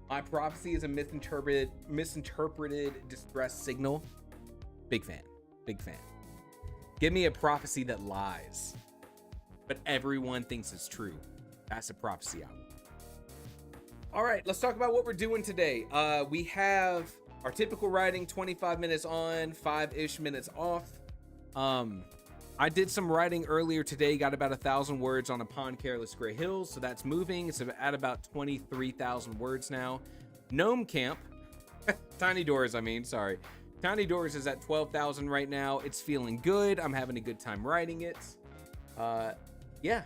My prophecy is a misinterpreted distress signal. Big fan. Big fan. Give me a prophecy that lies, but everyone thinks it's true. That's a prophecy I want. All right, let's talk about what we're doing today. We have our typical writing, 25 minutes on, 5-ish minutes off. I did some writing earlier today, got about 1,000 words on Upon Careless Gray Hills, so that's moving. It's at about 23,000 words now. Gnome Camp, Tiny Doors, sorry. Tiny Doors is at 12,000 right now. It's feeling good. I'm having a good time writing it. Yeah.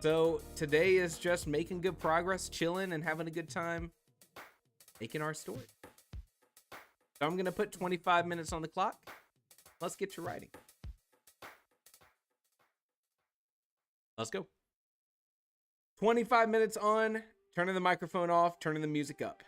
So today is just making good progress, chilling, and having a good time making our story. So I'm gonna put 25 minutes on the clock. Let's get to writing. Let's go. 25 minutes on, turning the microphone off, turning the music up.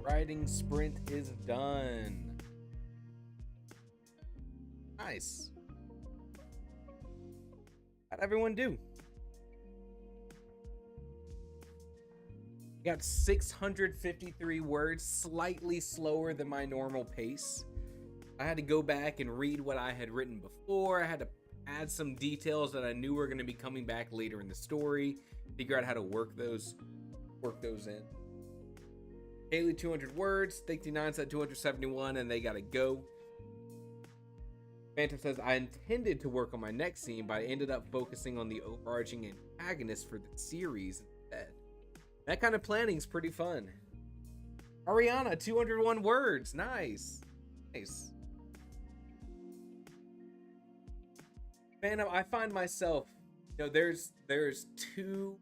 Writing sprint is done. Nice. How'd everyone do? Got 653 words, slightly slower than my normal pace. I had to go back and read what I had written before. I had to add some details that I knew were going to be coming back later in the story, figure out how to work those in. Haley 200 words, Thick9 said 271, and they gotta go. Phantom says, I intended to work on my next scene, but I ended up focusing on the overarching antagonist for the series instead. That kind of planning is pretty fun. Ariana 201 words, nice. Nice. Phantom, I find myself, there's two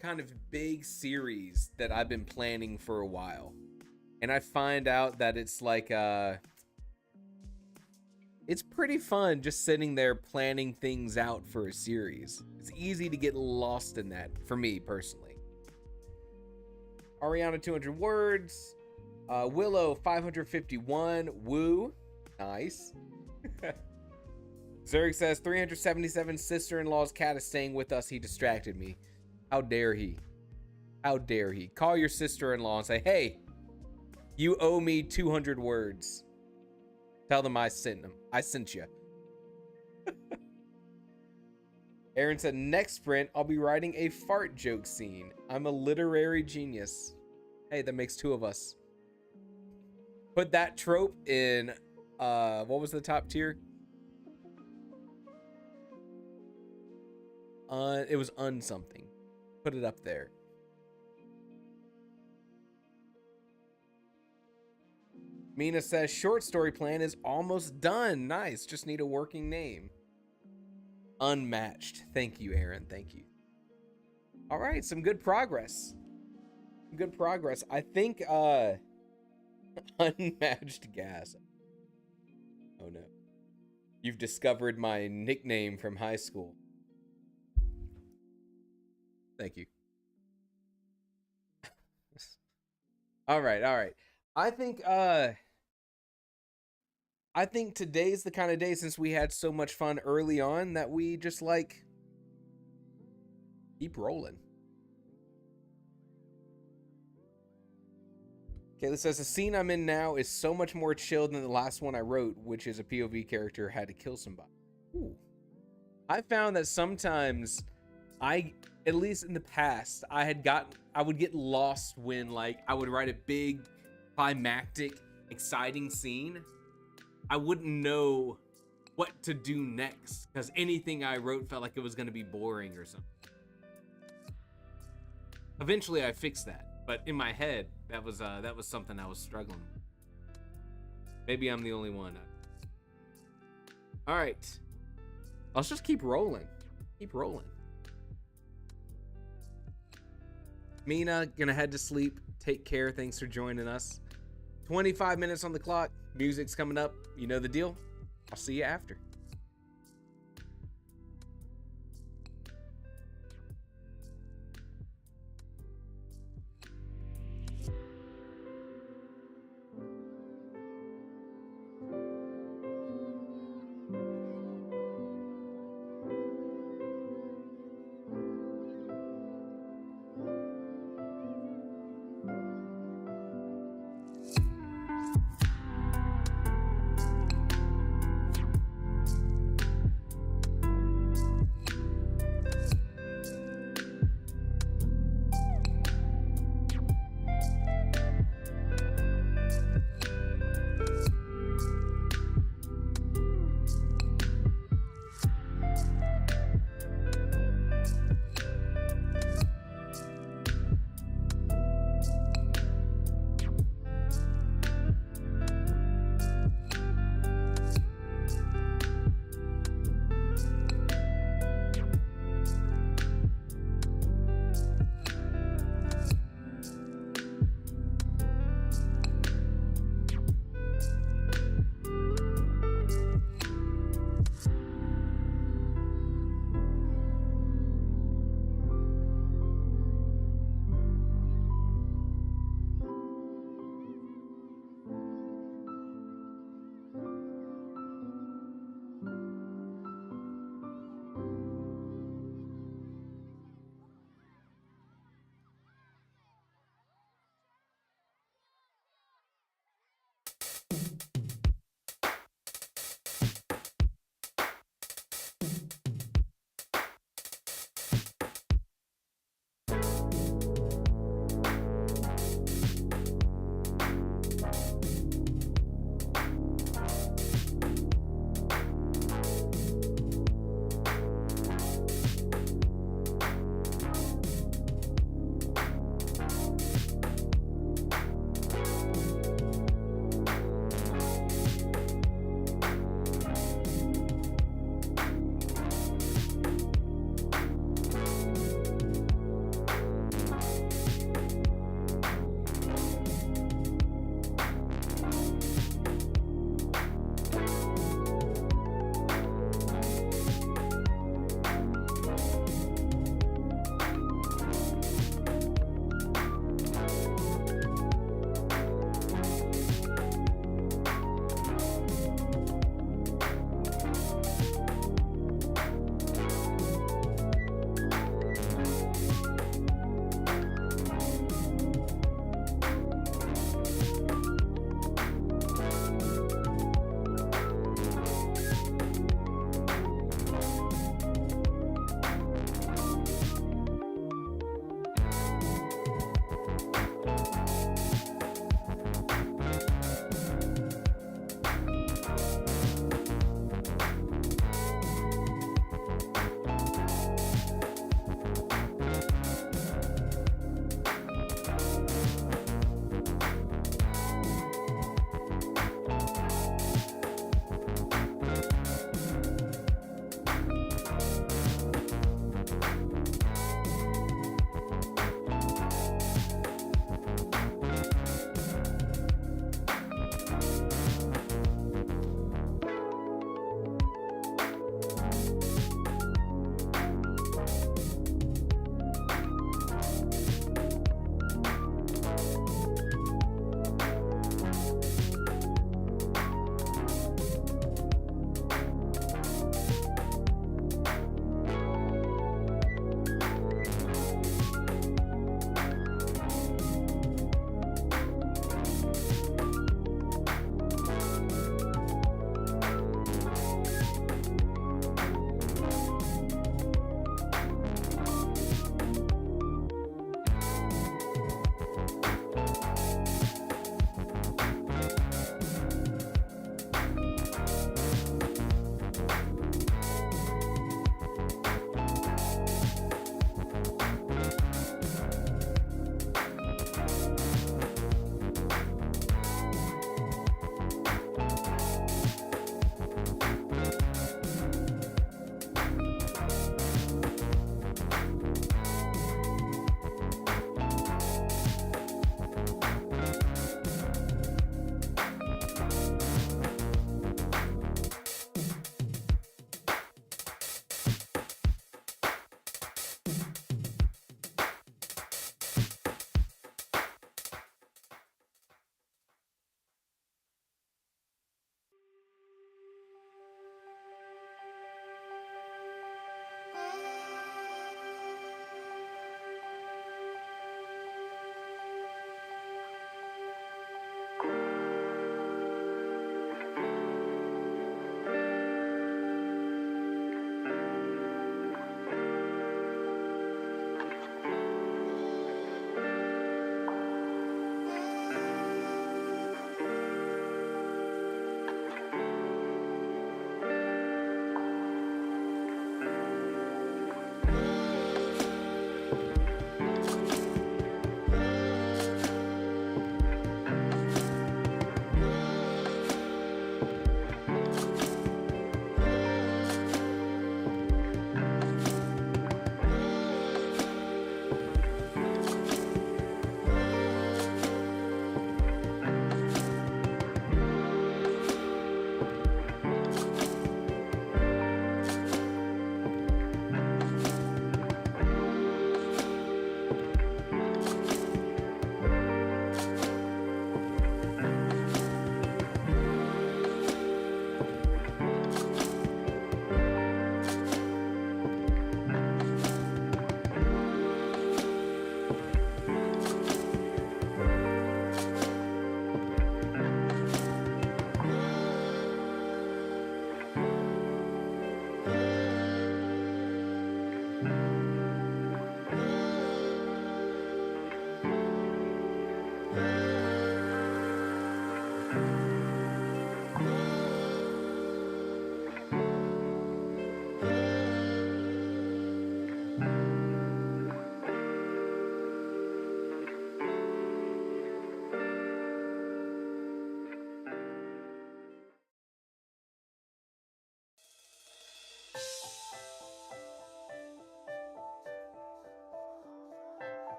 kind of big series that I've been planning for a while, and I find out that it's like it's pretty fun just sitting there planning things out for a series. It's easy to get lost in that for me personally. Ariana 200 words, Willow 551, woo, nice. Zurich says 377 sister-in-law's cat is staying with us, he distracted me. How dare he? How dare he? Call your sister-in-law and say, hey, you owe me 200 words. Tell them I sent them. I sent you. Aaron said, next sprint, I'll be writing a fart joke scene. I'm a literary genius. Hey, that makes two of us. Put that trope in, what was the top tier? It was something. Put it up there. Mina says short story plan is almost done. Nice. Just need a working name. Unmatched. Thank you, Aaron. Thank you. All right. Some good progress. Good progress. I think unmatched gas. Oh no. You've discovered my nickname from high school. Thank you. All right. I think today's the kind of day, since we had so much fun early on, that we just like keep rolling. Kayla says the scene I'm in now is so much more chill than the last one I wrote, which is a POV character had to kill somebody. Ooh. I found that sometimes at least in the past, I would get lost when like I would write a big climactic exciting scene. I wouldn't know what to do next because anything I wrote felt like it was going to be boring or something. Eventually I fixed that, but in my head that was something I was struggling with. Maybe I'm the only one. All right, let's just keep rolling. Mina, gonna head to sleep. Take care. Thanks for joining us. 25 minutes on the clock. Music's coming up. You know the deal. I'll see you after.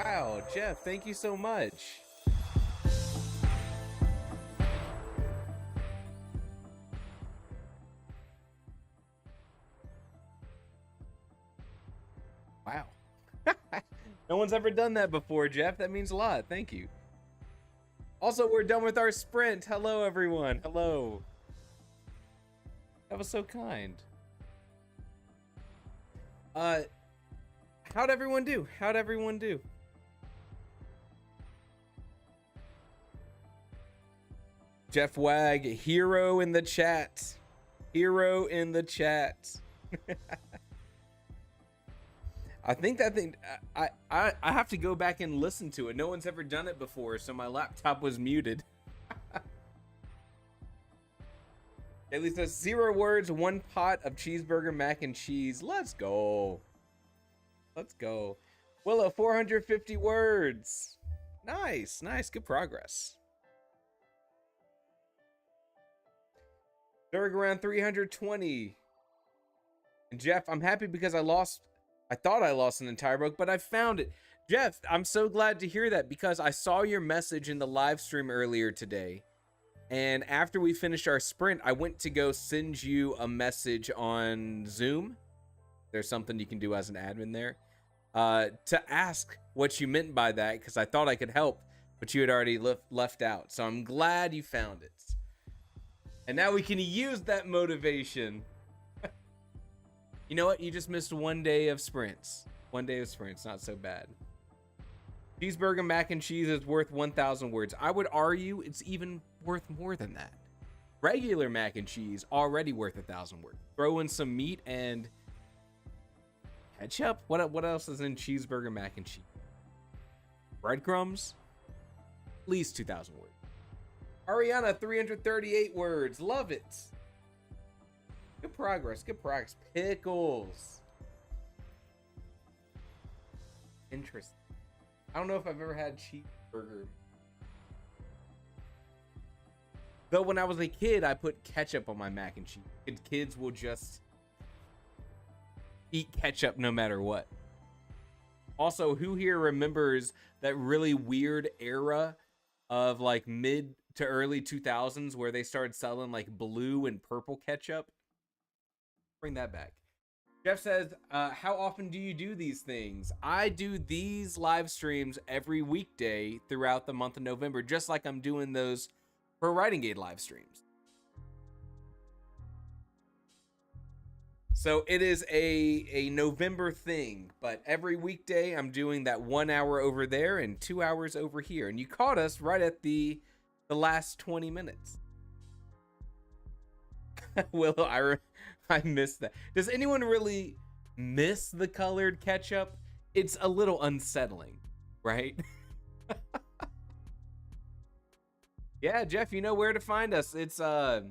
Wow, Jeff, thank you so much. Wow. No one's ever done that before, Jeff. That means a lot. Thank you. Also, we're done with our sprint. Hello, everyone. Hello. That was so kind. How'd everyone do? How'd everyone do? Jeff Wag, hero in the chat. Hero in the chat. I think that thing, I have to go back and listen to it. No one's ever done it before, so my laptop was muted. At least there's 0 words, 1 pot of cheeseburger mac and cheese. Let's go. Let's go. Willow, 450 words. Nice, nice, good progress. Derg around 320. And Jeff, I'm happy because I thought I lost an entire book, but I found it. Jeff, I'm so glad to hear that because I saw your message in the live stream earlier today. And after we finished our sprint, I went to go send you a message on Zoom. There's something you can do as an admin there. To ask what you meant by that, because I thought I could help, but you had already left out. So I'm glad you found it. And now we can use that motivation. You know what? You just missed 1 day of sprints. 1 day of sprints, not so bad. Cheeseburger mac and cheese is worth 1,000 words. I would argue it's even worth more than that. Regular mac and cheese already worth 1,000 words. Throw in some meat and ketchup. What else is in cheeseburger mac and cheese? Breadcrumbs. At least 2,000 words. Ariana, 338 words. Love it. Good progress. Good progress. Pickles. Interesting. I don't know if I've ever had cheeseburger. Though when I was a kid, I put ketchup on my mac and cheese. And kids will just eat ketchup no matter what. Also, who here remembers that really weird era of like mid to early 2000s where they started selling like blue and purple ketchup? Bring that back. Jeff says, how often do you do these things? I do these live streams every weekday throughout the month of November, just like I'm doing those for Writing Gate live streams. So it is a November thing, but every weekday I'm doing that 1 hour over there and 2 hours over here. And you caught us right at the last 20 minutes. Willow, I missed that. Does anyone really miss the colored ketchup? It's a little unsettling, right? Yeah, Jeff, you know where to find us. It's I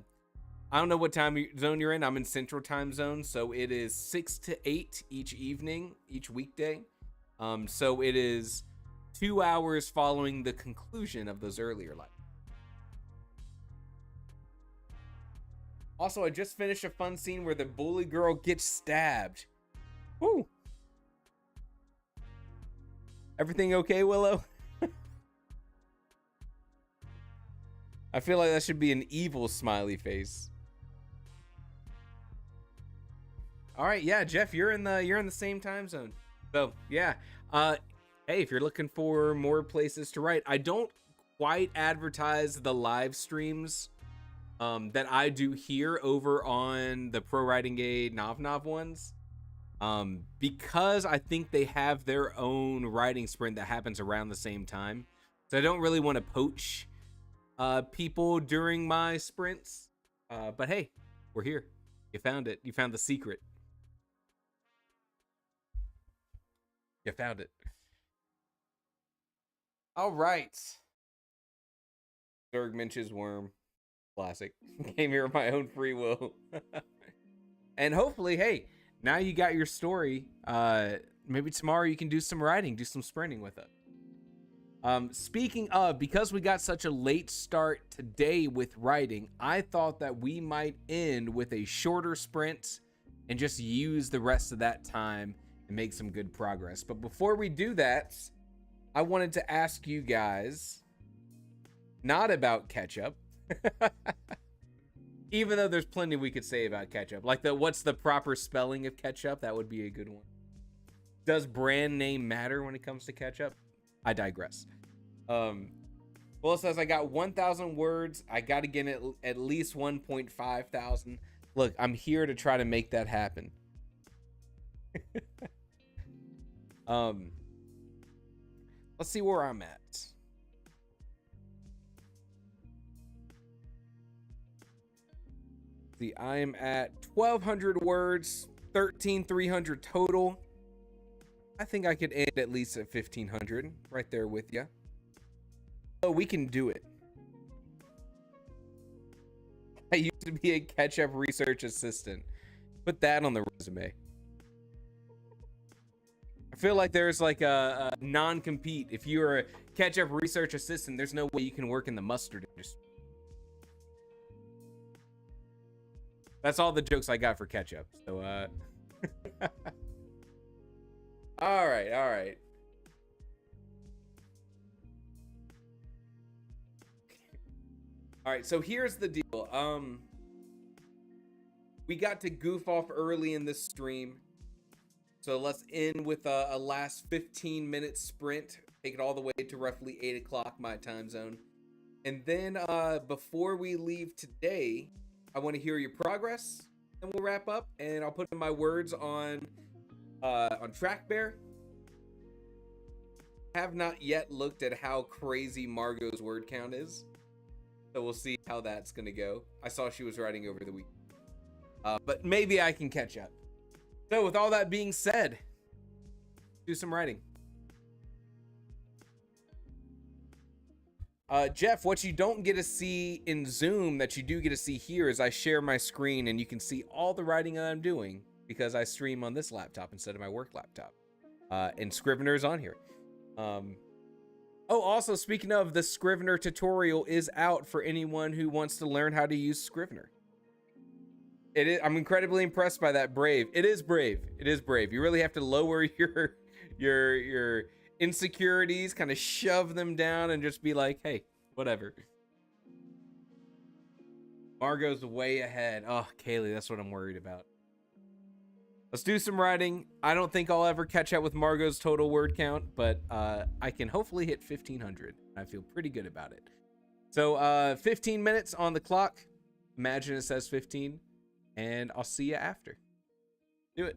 don't know what time zone you're in. I'm in Central Time Zone, so it is 6 to 8 each evening, each weekday. So it is 2 hours following the conclusion of those earlier lives. Also, I just finished a fun scene where the bully girl gets stabbed. Woo! Everything okay, Willow? I feel like that should be an evil smiley face. All right, yeah, Jeff, you're in the same time zone. So yeah, hey, if you're looking for more places to write, I don't quite advertise the live streams that I do here over on the Pro Writing Aid Nov ones. Because I think they have their own writing sprint that happens around the same time. So I don't really want to poach people during my sprints. But hey, we're here. You found it. You found the secret. You found it. All right. Zerg Minch's worm. Classic. Came here of my own free will. And hopefully, hey, now you got your story. Maybe tomorrow you can do some writing, do some sprinting with it. Speaking of, because we got such a late start today with writing, I thought that we might end with a shorter sprint and just use the rest of that time and make some good progress. But before we do that, I wanted to ask you guys, not about ketchup, even though there's plenty we could say about ketchup, like what's the proper spelling of ketchup? That would be a good one. Does brand name matter when it comes to ketchup? I digress. Well, it says I got 1,000 words. I got to get at least 1.5 thousand. Look, I'm here to try to make that happen. Let's see where I'm at. See, I'm at 1,200 words, 13,300 total. I think I could end at least at 1,500, right there with you. Oh, we can do it. I used to be a ketchup research assistant. Put that on the resume. I feel like there's like a non-compete. If you're a ketchup research assistant, there's no way you can work in the mustard industry. That's all the jokes I got for ketchup. So, all right, all right. All right, so here's the deal. We got to goof off early in this stream. So let's end with a last 15-minute sprint. Take it all the way to roughly 8 o'clock my time zone. And then before we leave today, I want to hear your progress, and we'll wrap up. And I'll put in my words on TrackBear. Have not yet looked at how crazy Margot's word count is, so we'll see how that's gonna go. I saw she was writing over the week, but maybe I can catch up. So with all that being said, do some writing. Jeff, what you don't get to see in Zoom that you do get to see here is I share my screen and you can see all the writing that I'm doing because I stream on this laptop instead of my work laptop. And Scrivener's on here. Oh, also speaking of, the Scrivener tutorial is out for anyone who wants to learn how to use Scrivener. It is, I'm incredibly impressed by that. Brave. It is brave. It is brave. You really have to lower your insecurities, kind of shove them down and just be like, hey, whatever. Margot's way ahead. Oh, Kaylee, that's what I'm worried about. Let's do some writing. I don't think I'll ever catch up with Margot's total word count, but I can hopefully hit 1,500. I feel pretty good about it. So 15 minutes on the clock. Imagine it says 15. And I'll see you after. Do it.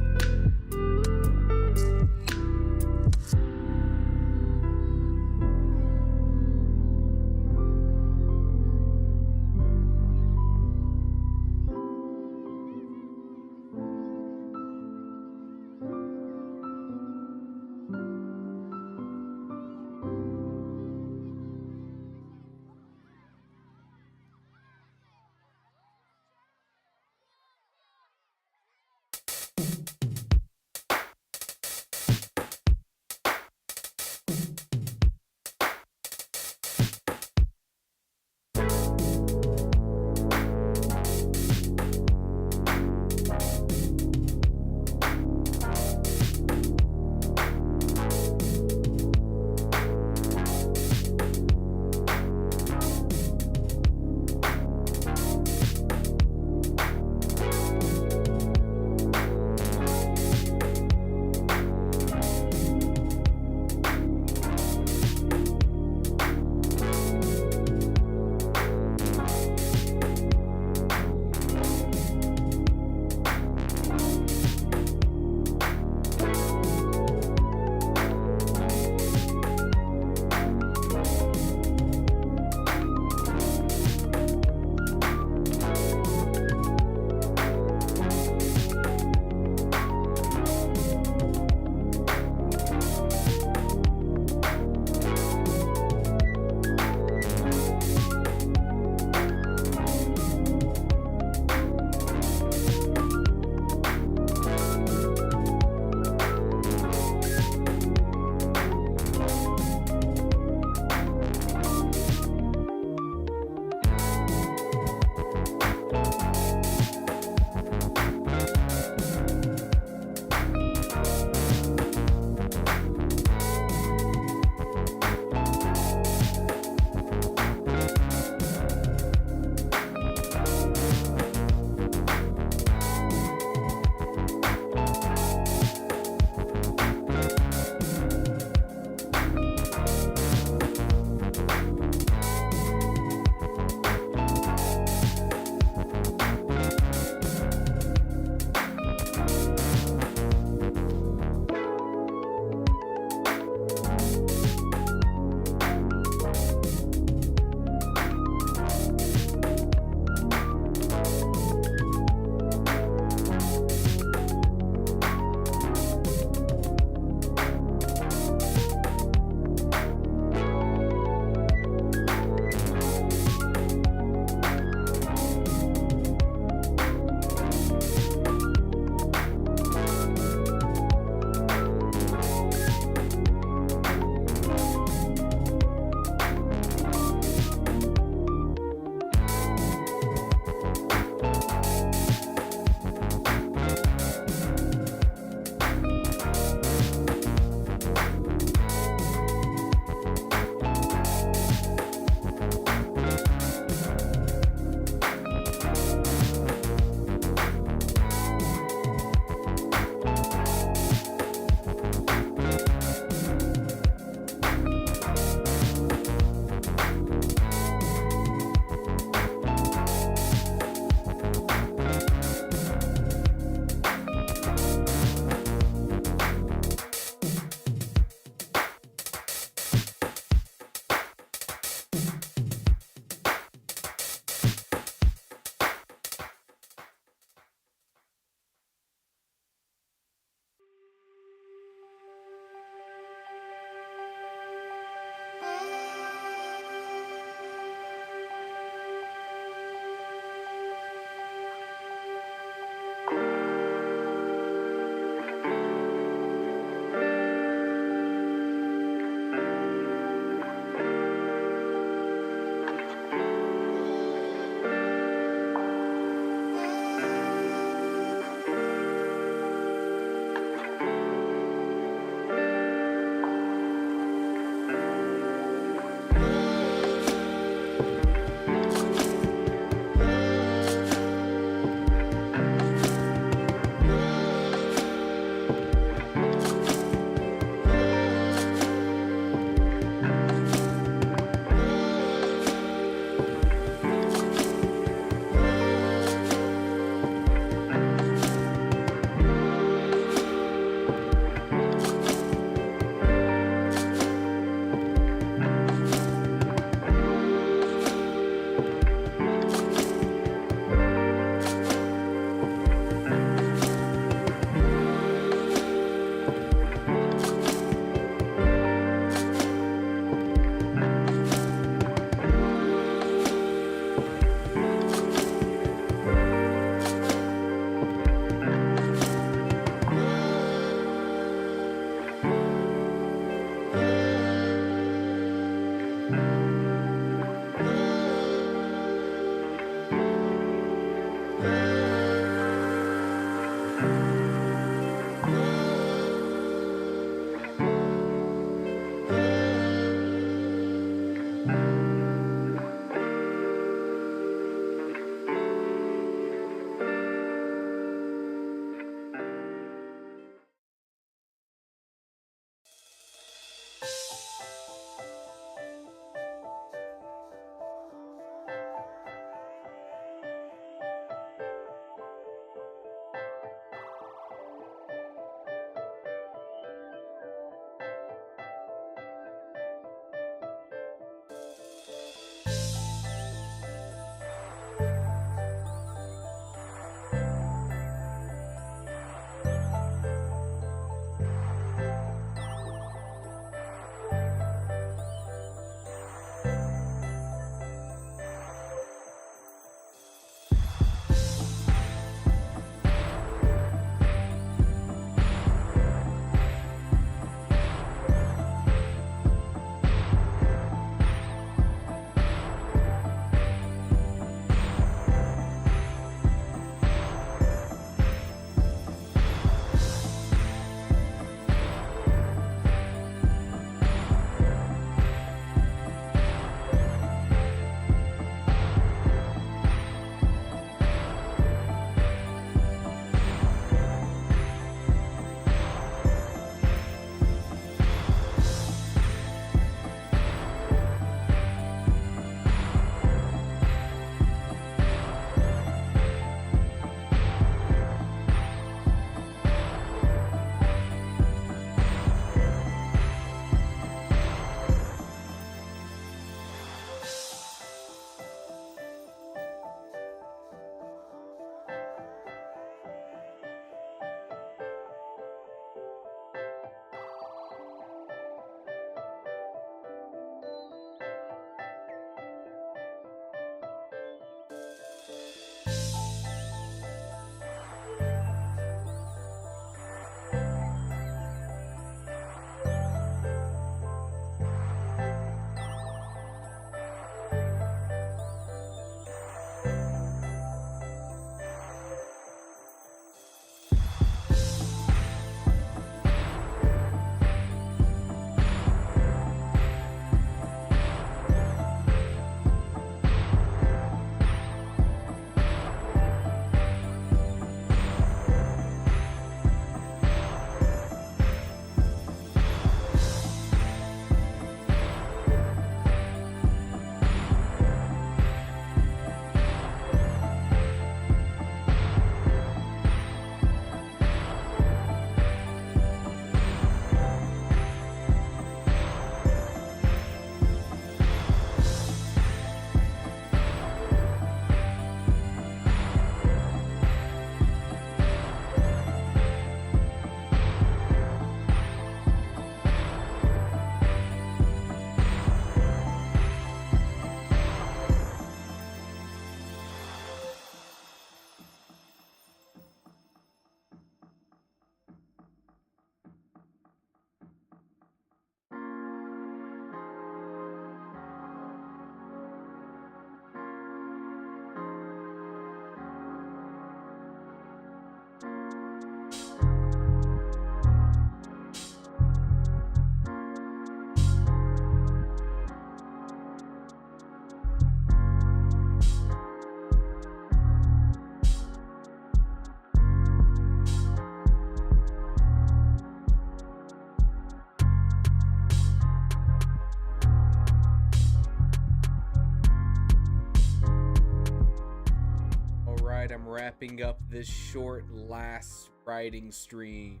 wrapping up this short last writing stream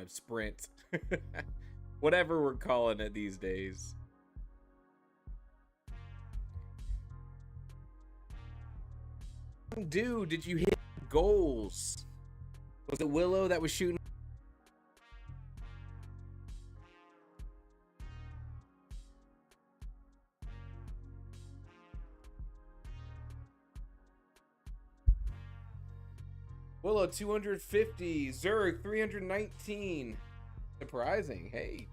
sprint. Whatever we're calling it these days. Dude, did you hit goals? Was it Willow that was shooting? Willow 250, Zerg 319. Surprising.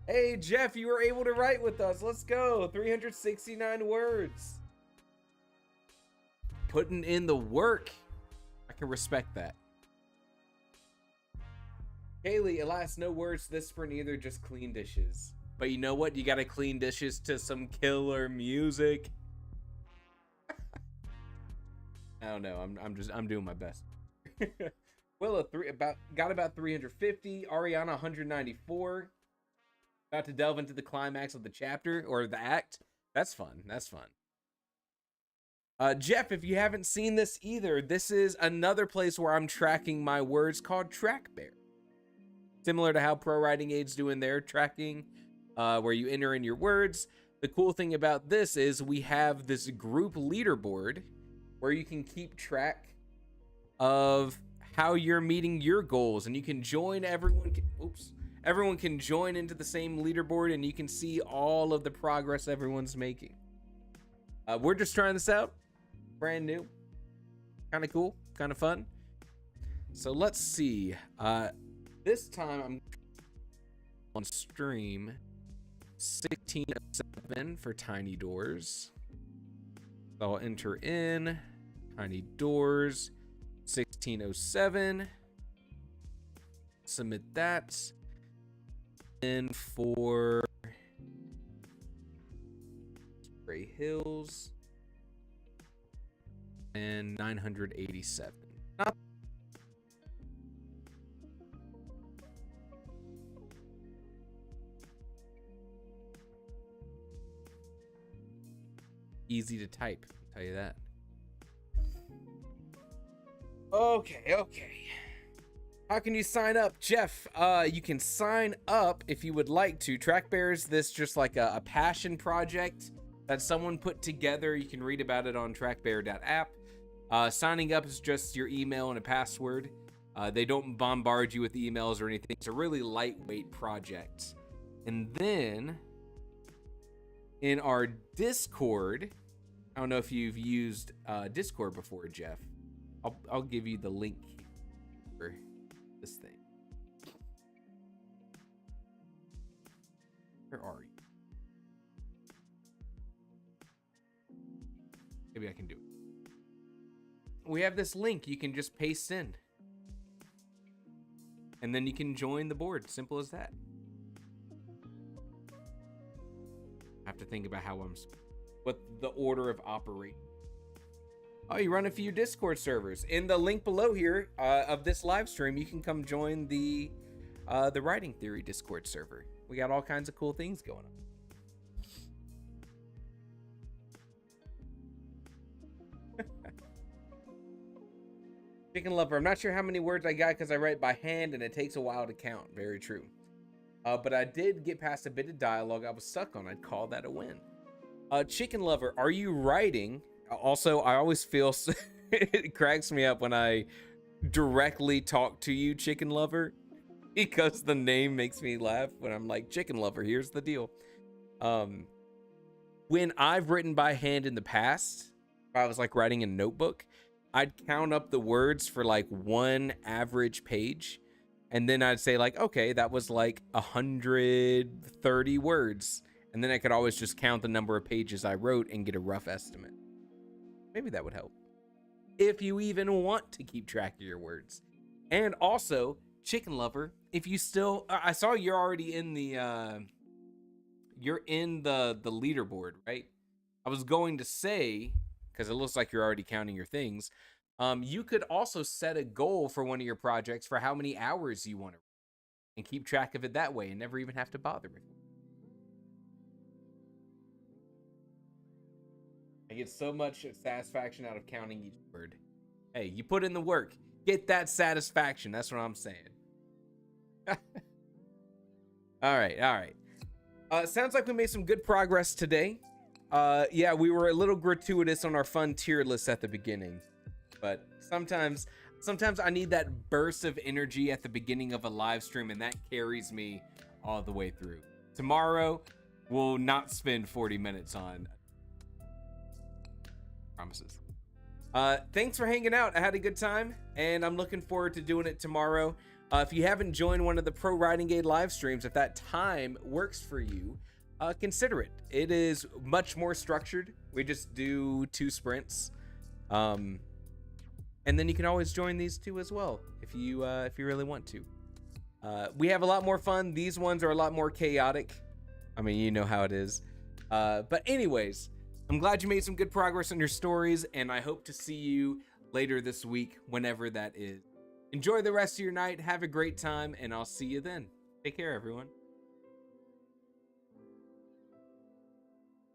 Hey Jeff, you were able to write with us. Let's go. 369 words. Putting in the work. I can respect that. Kaylee, alas, no words this sprint either, just clean dishes. But you know what? You gotta clean dishes to some killer music. I don't know. I'm doing my best. Willow got about 350. Ariana 194. About to delve into the climax of the chapter or the act. That's fun. That's fun. Jeff, if you haven't seen this either, this is another place where I'm tracking my words called TrackBear. Similar to how Pro Writing Aid's doing their tracking, where you enter in your words. The cool thing about this is we have this group leaderboard where you can keep track of how you're meeting your goals, and you can join everyone can join into the same leaderboard, and you can see all of the progress everyone's making. We're just trying this out, brand new, kind of cool, kind of fun. So let's see. This time I'm on stream 1607 for Tiny Doors. So I'll enter in Tiny Doors 1607. Submit that. And for Spray Hills and 987. Not easy to type, I'll tell you that. Okay. How can you sign up, Jeff? You can sign up if you would like to. TrackBear is this just like a passion project that someone put together. You can read about it on trackbear.app. Signing up is just your email and a password. They don't bombard you with emails or anything. It's a really lightweight project. And then in our Discord, I don't know if you've used Discord before, Jeff. I'll give you the link for this thing. Where are you? Maybe I can do it. We have this link you can just paste in. And then you can join the board. Simple as that. I have to think about what the order of operate. Oh, you run a few Discord servers. In the link below here of this live stream, you can come join the Writing Theory Discord server. We got all kinds of cool things going on. Chicken Lover, I'm not sure how many words I got because I write by hand and it takes a while to count. Very true. But I did get past a bit of dialogue I was stuck on. I'd call that a win. Chicken Lover, are you writing? Also, I always feel it cracks me up when I directly talk to you, Chicken Lover, because the name makes me laugh when I'm like, Chicken Lover, here's the deal. When I've written by hand in the past, if I was like writing a notebook, I'd count up the words for like one average page. And then I'd say like, okay, that was like 130 words. And then I could always just count the number of pages I wrote and get a rough estimate. Maybe that would help. If you even want to keep track of your words. And also, Chicken Lover, if you still, I saw you're already in the, you're in the leaderboard, right? I was going to say, because it looks like you're already counting your things, you could also set a goal for one of your projects for how many hours you want to and keep track of it that way and never even have to bother me. I get so much satisfaction out of counting each word. Hey, you put in the work. Get that satisfaction. That's what I'm saying. All right, all right. Sounds like we made some good progress today. Yeah, we were a little gratuitous on our fun tier list at the beginning, but sometimes I need that burst of energy at the beginning of a live stream, and that carries me all the way through. Tomorrow, we'll not spend 40 minutes on promises. Thanks for hanging out. I had a good time, and I'm looking forward to doing it tomorrow. If you haven't joined one of the Pro Riding Aid live streams, if that time works for you, consider it. It is much more structured. We just do 2 sprints. And then you can always join these 2 as well if you really want to. We have a lot more fun. These ones are a lot more chaotic. I mean, you know how it is. But anyways, I'm glad you made some good progress on your stories, and I hope to see you later this week, whenever that is. Enjoy the rest of your night. Have a great time, and I'll see you then. Take care, everyone.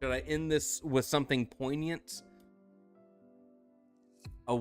Should I end this with something poignant? A